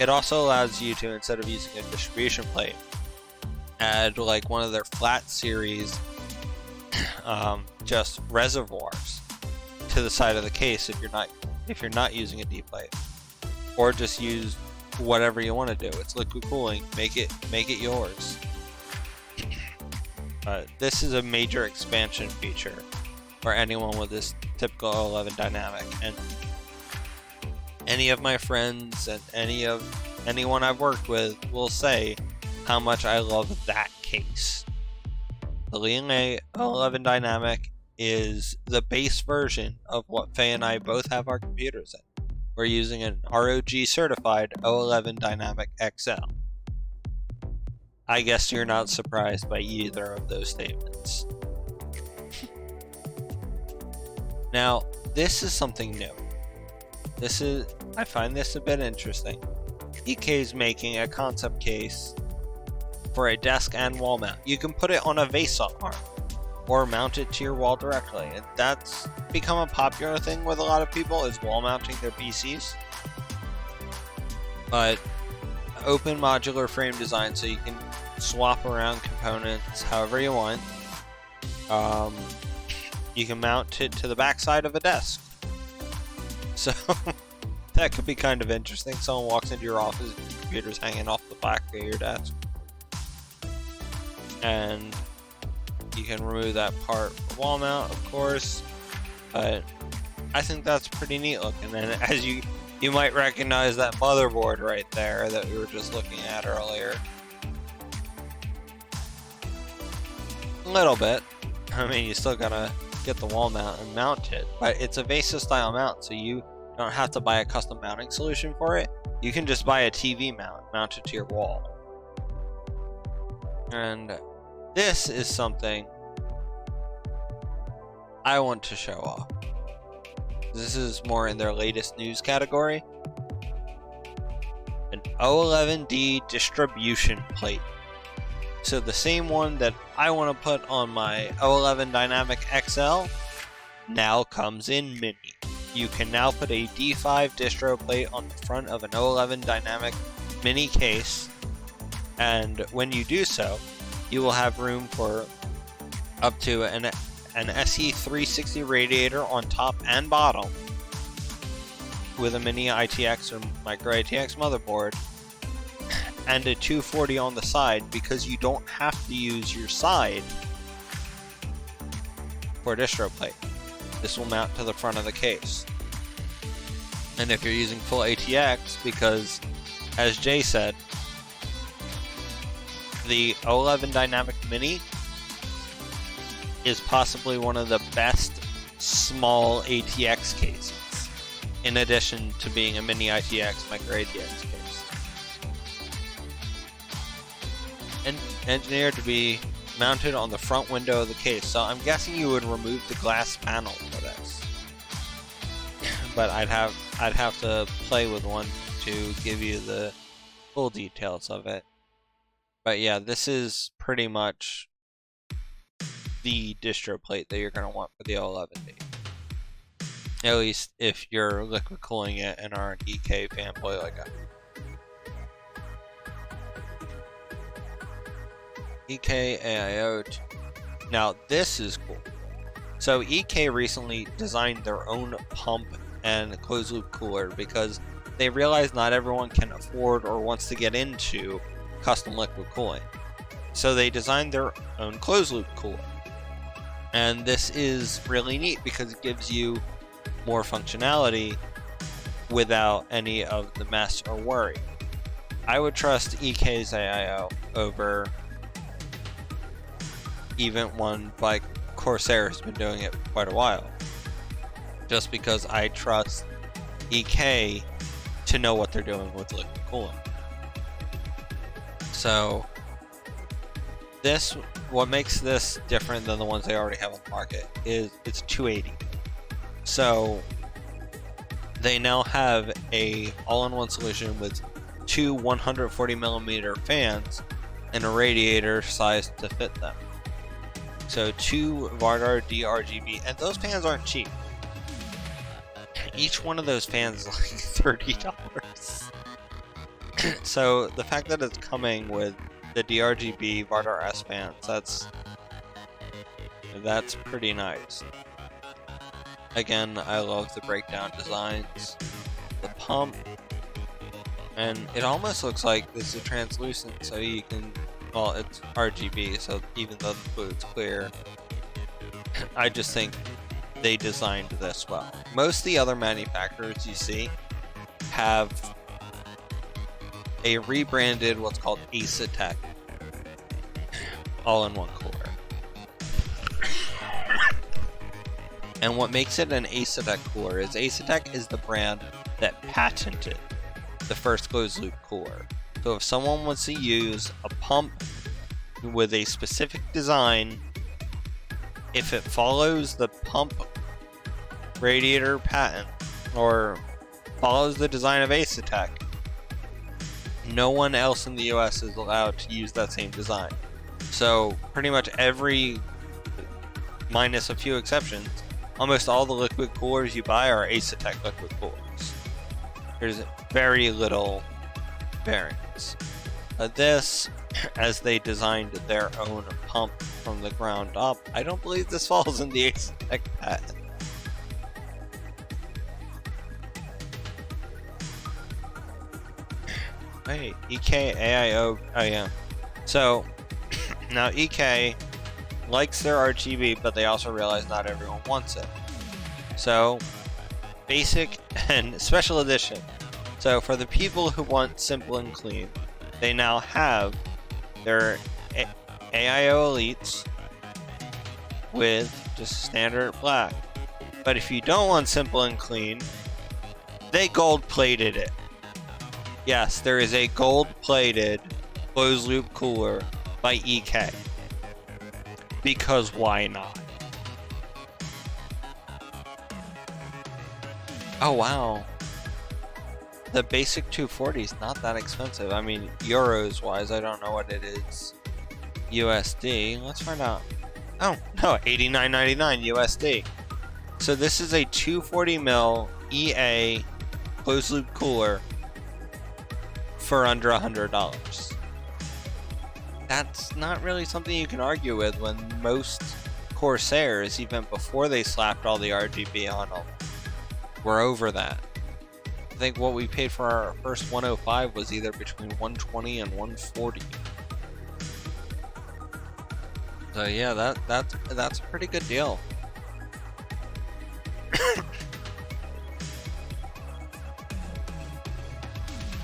It also allows you to, instead of using a distribution plate, add like one of their flat series just reservoirs to the side of the case if you're not using a D plate, or just use whatever you want to do. It's liquid cooling. Make it yours. This is a major expansion feature for anyone with this typical 011 Dynamic, and any of my friends and anyone I've worked with will say how much I love that case. The Lian 011 Dynamic is the base version of what Faye and I both have our computers in. We're using an ROG certified 011 Dynamic XL. I guess you're not surprised by either of those statements. Now, this is something new. I find this a bit interesting. EK is making a concept case for a desk and wall mount. You can put it on a vase arm or mount it to your wall directly. And that's become a popular thing with a lot of people, is wall mounting their PCs. But open modular frame design, so you can swap around components however you want. You can mount it to the back side of a desk. So that could be kind of interesting. Someone walks into your office and your computer's hanging off the back of your desk. And you can remove that part for wall mount, of course. But I think that's pretty neat looking. And as you might recognize that motherboard right there that we were just looking at earlier. A little bit. I mean, you still gotta get the wall mount and mount it, but it's a VESA style mount, so you don't have to buy a custom mounting solution for it. You can just buy a TV mount it to your wall. And this is something I want to show off. This is more in their latest news category. An 011D distribution plate. So the same one that I want to put on my 011 Dynamic XL now comes in mini. You can now put a D5 distro plate on the front of an 011 Dynamic mini case, and when you do so, you will have room for up to an SE360 radiator on top and bottom with a mini ITX or micro ITX motherboard and a 240 on the side, because you don't have to use your side for a distro plate. This will mount to the front of the case. And if you're using full ATX, because as Jay said, the 11 Dynamic Mini is possibly one of the best small ATX cases, in addition to being a mini ITX, micro ATX case. And engineered to be mounted on the front window of the case, so I'm guessing you would remove the glass panel for this. But I'd have to play with one to give you the full details of it. But yeah, this is pretty much the distro plate that you're going to want for the 11D. At least if you're liquid cooling it and are an EK fanboy like I. EK AIO. Now this is cool. So EK recently designed their own pump and closed loop cooler because they realized not everyone can afford or wants to get into custom liquid cooling. So they designed their own closed loop cooler. And this is really neat because it gives you more functionality without any of the mess or worry. I would trust EK's AIO over even one like Corsair has been doing it for quite a while. Just because I trust EK to know what they're doing with liquid cooling. So what makes this different than the ones they already have on the market is it's 280. So they now have a all-in-one solution with two 140mm fans and a radiator sized to fit them. So two Vardar DRGB, and those fans aren't cheap. Each one of those fans is like $30. So the fact that it's coming with the DRGB Vardar S fans, that's pretty nice. Again, I love the breakdown designs, the pump, and it almost looks like this is translucent, so you can, well, it's RGB, so even though the fluid's clear, I just think they designed this well. Most of the other manufacturers you see have a rebranded what's called Asetek all-in-one cooler. And what makes it an Asetek cooler is Asetek is the brand that patented the first closed loop cooler. So if someone wants to use a pump with a specific design, if it follows the pump radiator patent or follows the design of Asetek, no one else in the US is allowed to use that same design. So pretty much every, minus a few exceptions, almost all the liquid coolers you buy are Asetek liquid coolers. There's very little variance. This, as they designed their own pump from the ground up, I don't believe this falls in the Asetek patent. Wait, EK AIO, oh yeah. So, now EK likes their RGB, but they also realize not everyone wants it. So, basic and special edition. So for the people who want simple and clean, they now have their AIO Elites with just standard black. But if you don't want simple and clean, they gold-plated it. Yes, there is a gold-plated closed-loop cooler by EK. Because why not? Oh wow. The basic 240 is not that expensive. I mean, euros wise, I don't know what it is. USD. Let's find out. Oh, no, $89.99 USD. So this is a 240mm EA closed loop cooler for under $100. that's not really something you can argue with when most Corsairs, even before they slapped all the RGB on them, were over that. I think what we paid for our first 105 was either between 120 and 140. So yeah, that's a pretty good deal.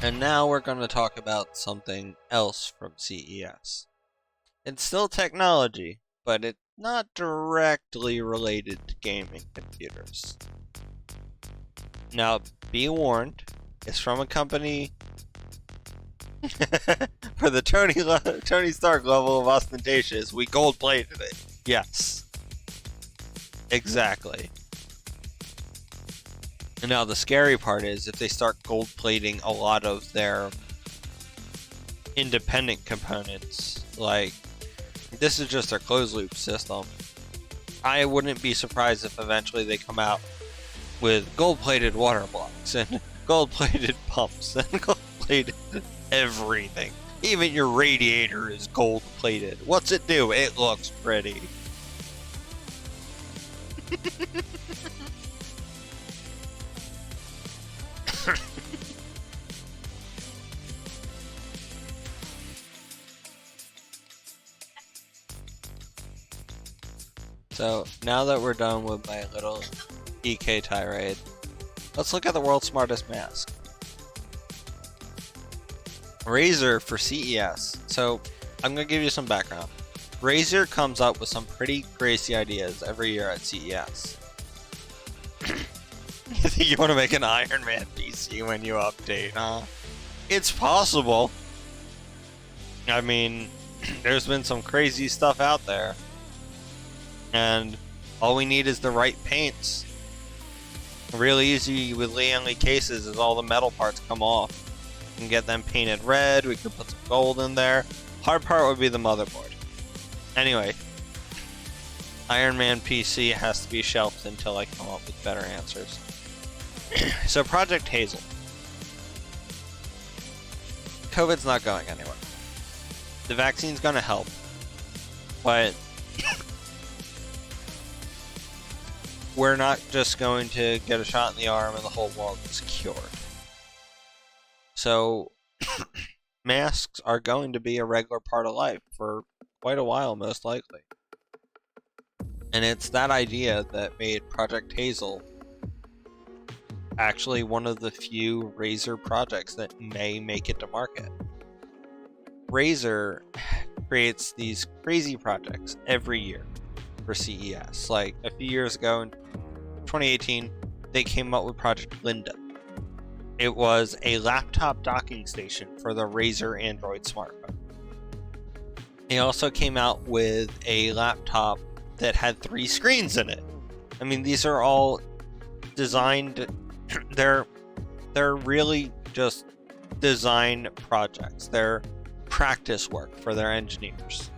And now we're going to talk about something else from CES. It's still technology, but it's not directly related to gaming computers. Now, be warned, it's from a company for the Tony Stark level of ostentatious. We gold-plated it. Yes. Exactly. And now the scary part is if they start gold-plating a lot of their independent components, like this is just their closed-loop system. I wouldn't be surprised if eventually they come out with gold-plated water blocks and gold-plated pumps and gold-plated everything. Even your radiator is gold-plated. What's it do? It looks pretty. So, now that we're done with my little EK tirade, let's look at the world's smartest mask. Razer for CES. So, I'm going to give you some background. Razer comes up with some pretty crazy ideas every year at CES. You think you want to make an Iron Man PC when you update, huh? It's possible. I mean, there's been some crazy stuff out there. And all we need is the right paints. Real easy with Lianli cases is all the metal parts come off. We can get them painted red, we can put some gold in there. Hard part would be the motherboard. Anyway, Iron Man PC has to be shelved until I come up with better answers. So Project Hazel. COVID's not going anywhere. The vaccine's gonna help, but we're not just going to get a shot in the arm and the whole world is cured. So, masks are going to be a regular part of life for quite a while, most likely. And it's that idea that made Project Hazel actually one of the few Razer projects that may make it to market. Razer creates these crazy projects every year for CES. Like a few years ago in 2018, they came up with Project Linda. It was a laptop docking station for the Razer Android smartphone. They also came out with a laptop that had 3 screens in it. I mean, these are all designed, they're really just design projects. They're practice work for their engineers.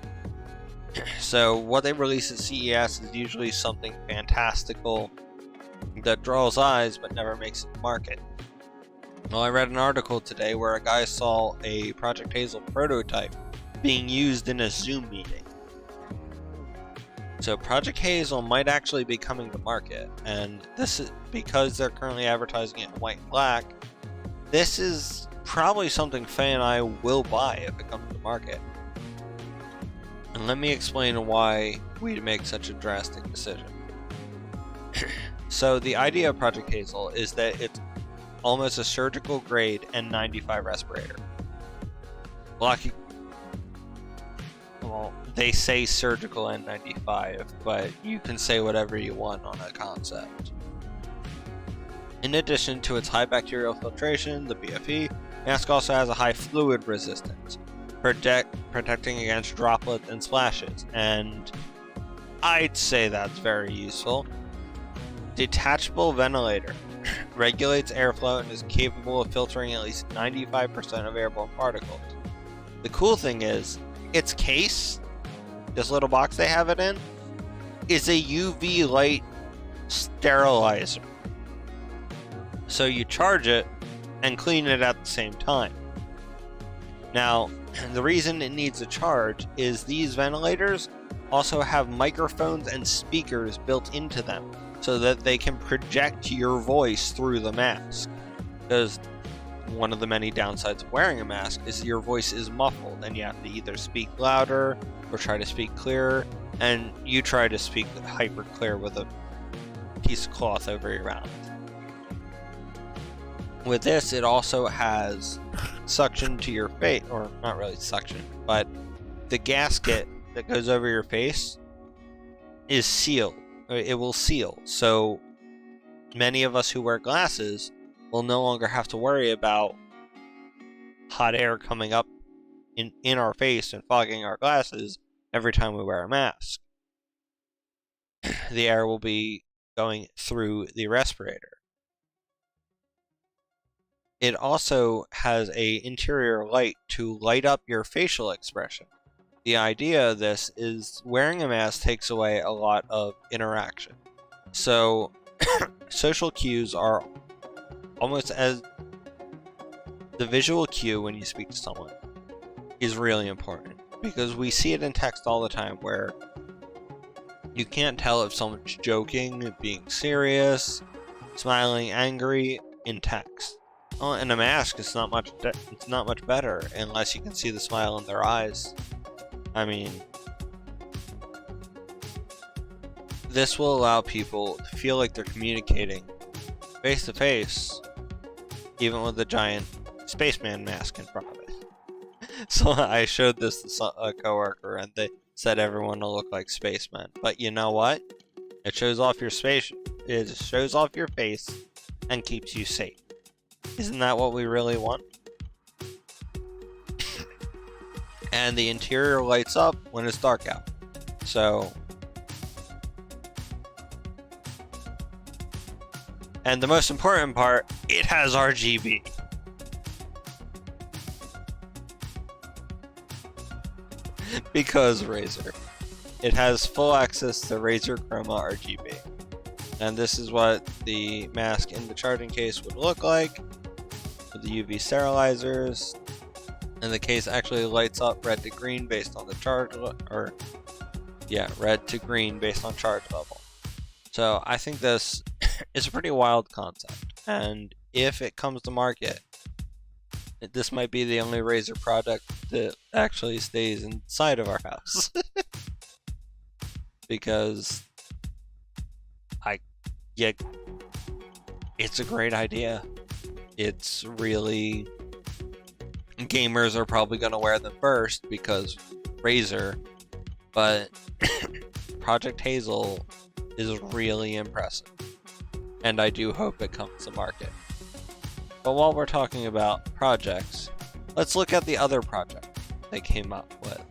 So what they release at CES is usually something fantastical that draws eyes but never makes it to market. Well, I read an article today where a guy saw a Project Hazel prototype being used in a Zoom meeting. So Project Hazel might actually be coming to market, and this is because they're currently advertising it in white and black. This is probably something Faye and I will buy if it comes to market. And let me explain why we make such a drastic decision. So the idea of Project Hazel is that it's almost a surgical grade N95 respirator. Well, they say surgical N95, but you can say whatever you want on a concept. In addition to its high bacterial filtration, the BFE, mask also has a high fluid resistance, protecting against droplets and splashes, and I'd say that's very useful. Detachable ventilator regulates airflow and is capable of filtering at least 95% of airborne particles. The cool thing is, its case, this little box they have it in, is a UV light sterilizer. So you charge it and clean it at the same time. Now, the reason it needs a charge is these ventilators also have microphones and speakers built into them so that they can project your voice through the mask. Because one of the many downsides of wearing a mask is your voice is muffled and you have to either speak louder or try to speak clearer, and you try to speak hyper clear with a piece of cloth over your mouth. With this, it also has suction to your face, or not really suction, but the gasket that goes over your face is sealed. It will seal. So many of us who wear glasses will no longer have to worry about hot air coming up in our face and fogging our glasses every time we wear a mask. The air will be going through the respirator. It also has an interior light to light up your facial expression. The idea of this is wearing a mask takes away a lot of interaction. So social cues are almost as the visual cue when you speak to someone is really important, because we see it in text all the time where you can't tell if someone's joking, being serious, smiling, angry in text. Oh, in a mask, it's not much better unless you can see the smile in their eyes. I mean, this will allow people to feel like they're communicating face to face, even with a giant spaceman mask in front of it. So I showed this to a coworker, and they said everyone will look like spacemen. But you know what? It shows off your face. It shows off your face and keeps you safe. Isn't that what we really want? And the interior lights up when it's dark out. So, and the most important part, it has RGB. Because Razer. It has full access to Razer Chroma RGB. And this is what the mask in the charging case would look like, with the UV sterilizers. And the case actually lights up red to green based on the charge, red to green based on charge level. So I think this is a pretty wild concept. And if it comes to market, this might be the only Razer product that actually stays inside of our house. Because it's a great idea. It's really, gamers are probably going to wear them first because Razer, but Project Hazel is really impressive, and I do hope it comes to market. But while we're talking about projects, let's look at the other project they came up with.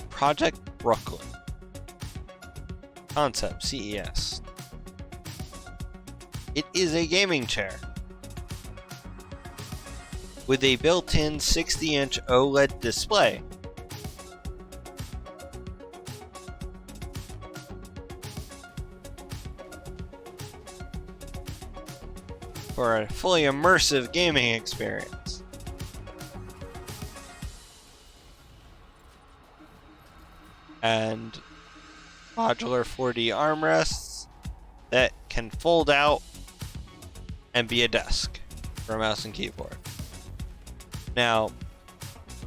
Project Brooklyn. Concept CES. It is a gaming chair with a built-in 60-inch OLED display. For a fully immersive gaming experience. And modular 4D armrests that can fold out and be a desk for a mouse and keyboard. Now,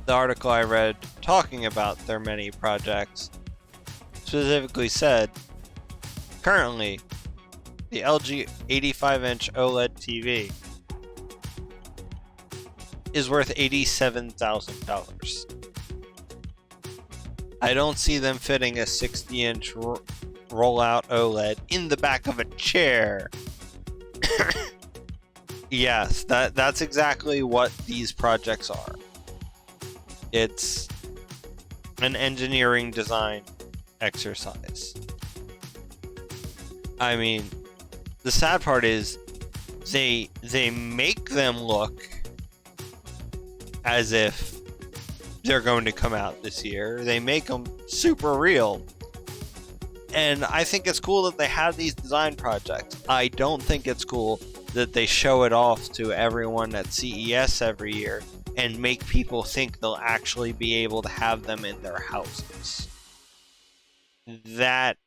the article I read talking about their many projects specifically said, currently, the LG 85-inch OLED TV is worth $87,000. I don't see them fitting a 60-inch rollout OLED in the back of a chair. Yes, that's exactly what these projects are. It's an engineering design exercise. I mean, the sad part is they make them look as if they're going to come out this year. They make them super real. And I think it's cool that they have these design projects. I don't think it's cool that they show it off to everyone at CES every year and make people think they'll actually be able to have them in their houses. That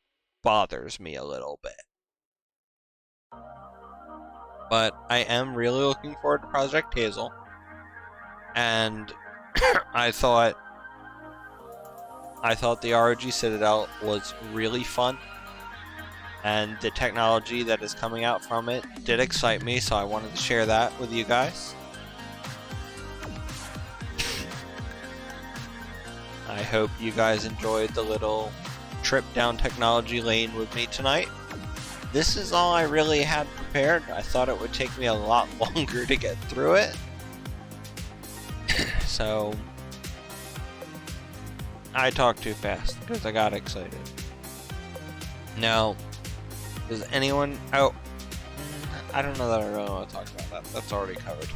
bothers me a little bit. But I am really looking forward to Project Hazel. And I thought the ROG Citadel was really fun. And the technology that is coming out from it did excite me, so I wanted to share that with you guys. I hope you guys enjoyed the little trip down technology lane with me tonight. This is all I really had prepared. I thought it would take me a lot longer to get through it. So I talked too fast because I got excited. Now, does anyone... Oh, I don't know that I really want to talk about that. That's already covered.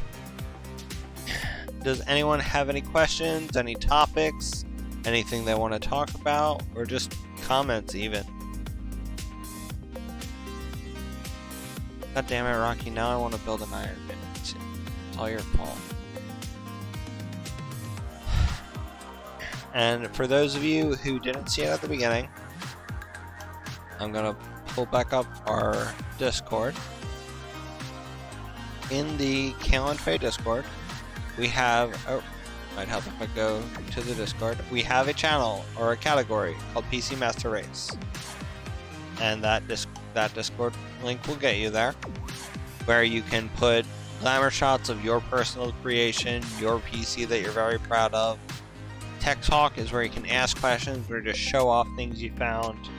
Does anyone have any questions, any topics, anything they want to talk about, or just comments even? God damn it, Rocky, now I want to build an iron pit. It's all your fault. And for those of you who didn't see it at the beginning, I'm going to pull back up our Discord. In the Kael and Faye Discord, we have... Oh, might help if I go to the Discord. We have a channel, or a category, called PC Master Race. And that Discord link will get you there, where you can put glamour shots of your personal creation, your PC that you're very proud of. Tech Talk is where you can ask questions or just show off things you found.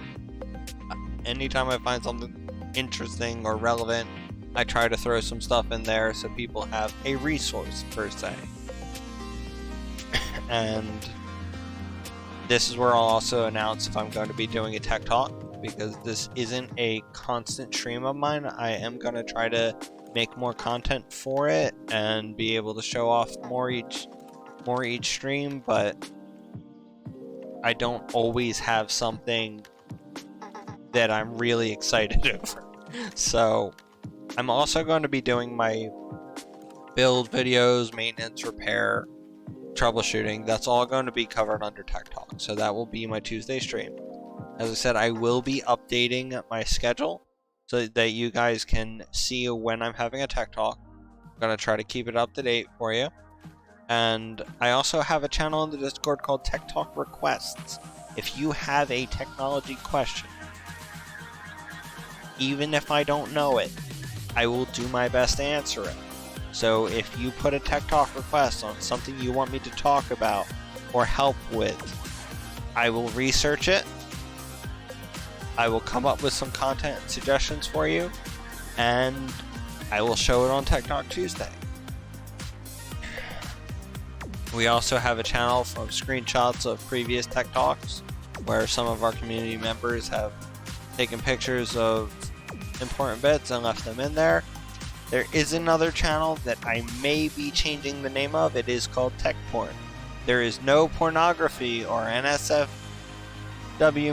Anytime I find something interesting or relevant, I try to throw some stuff in there so people have a resource per se. And this is where I'll also announce if I'm going to be doing a Tech Talk, because this isn't a constant stream of mine. I am going to try to make more content for it and be able to show off more each stream, but I don't always have something that I'm really excited over. So I'm also going to be doing my build videos, maintenance, repair, troubleshooting. That's all going to be covered under Tech Talk, so that will be my Tuesday stream. As I said, I will be updating my schedule so that you guys can see when I'm having a Tech Talk. I'm going to try to keep it up to date for you. And I also have a channel in the Discord called Tech Talk Requests. If you have a technology question, even if I don't know it, I will do my best to answer it. So if you put a Tech Talk request on something you want me to talk about or help with, I will research it. I will come up with some content and suggestions for you, and I will show it on Tech Talk Tuesday. We also have a channel from screenshots of previous Tech Talks, where some of our community members have taken pictures of important bits and left them in there. There is another channel that I may be changing the name of. It is called Tech Porn. There is no pornography or NSFW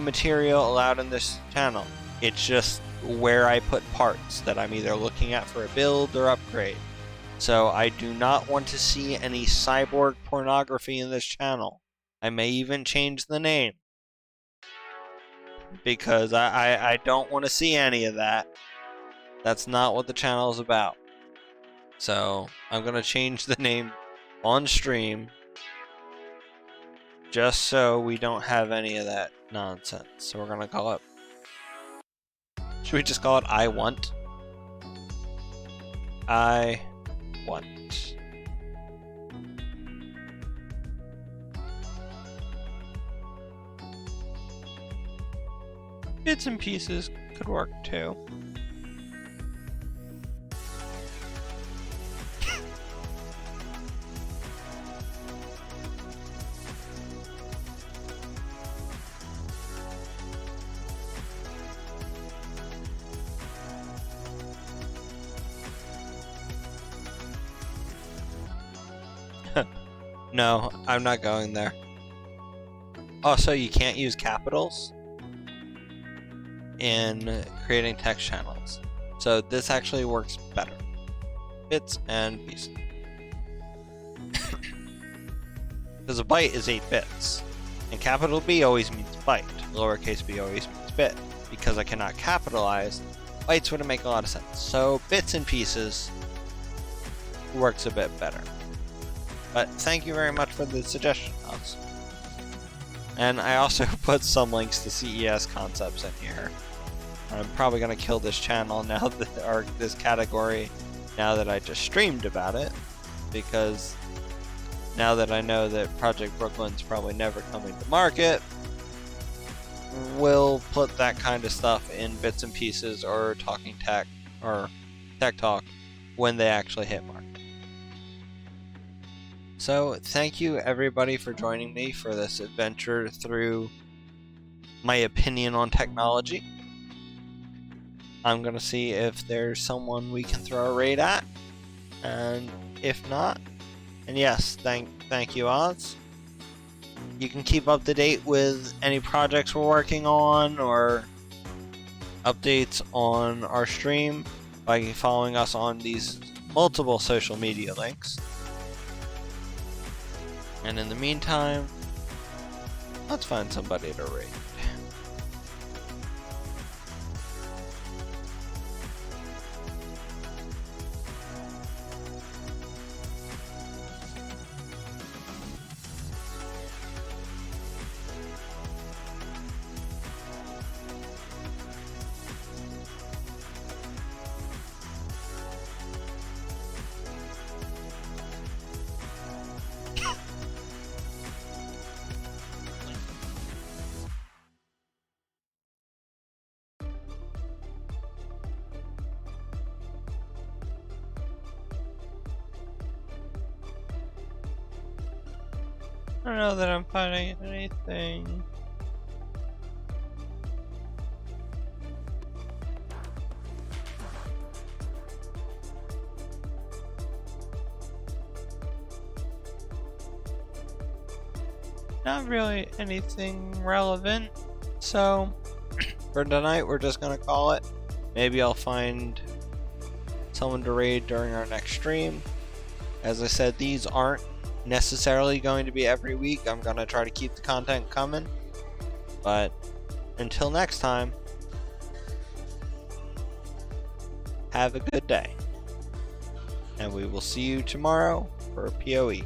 material allowed in this channel. It's just where I put parts that I'm either looking at for a build or upgrade. So I do not want to see any cyborg pornography in this channel. I may even change the name, because I don't want to see any of that. That's not what the channel is about. So I'm going to change the name on stream just so we don't have any of that nonsense. So we're going to call it... Should we just call it I Want? I Want. Bits and pieces could work too. No, I'm not going there. Also, you can't use capitals in creating text channels. So this actually works better. Bits and pieces. Because a byte is 8 bits. And capital B always means byte. Lowercase b always means bit. Because I cannot capitalize, bytes wouldn't make a lot of sense. So bits and pieces works a bit better. But thank you very much for the suggestion, Hans. And I also put some links to CES concepts in here. I'm probably going to kill this channel now that, or this category, now that I just streamed about it. Because now that I know that Project Brooklyn's probably never coming to market, we'll put that kind of stuff in bits and pieces or talking tech or tech talk when they actually hit market. So thank you everybody for joining me for this adventure through my opinion on technology. I'm gonna see if there's someone we can throw a raid at, and if not, and yes, thank you, Oz. You can keep up to date with any projects we're working on or updates on our stream by following us on these multiple social media links. And in the meantime, let's find somebody to raid. I don't know that I'm finding anything. Not really anything relevant. So, for tonight, we're just gonna call it. Maybe I'll find someone to raid during our next stream. As I said, these aren't necessarily going to be every week. I'm gonna try to keep the content coming, but until next time, have a good day, and we will see you tomorrow for PoE.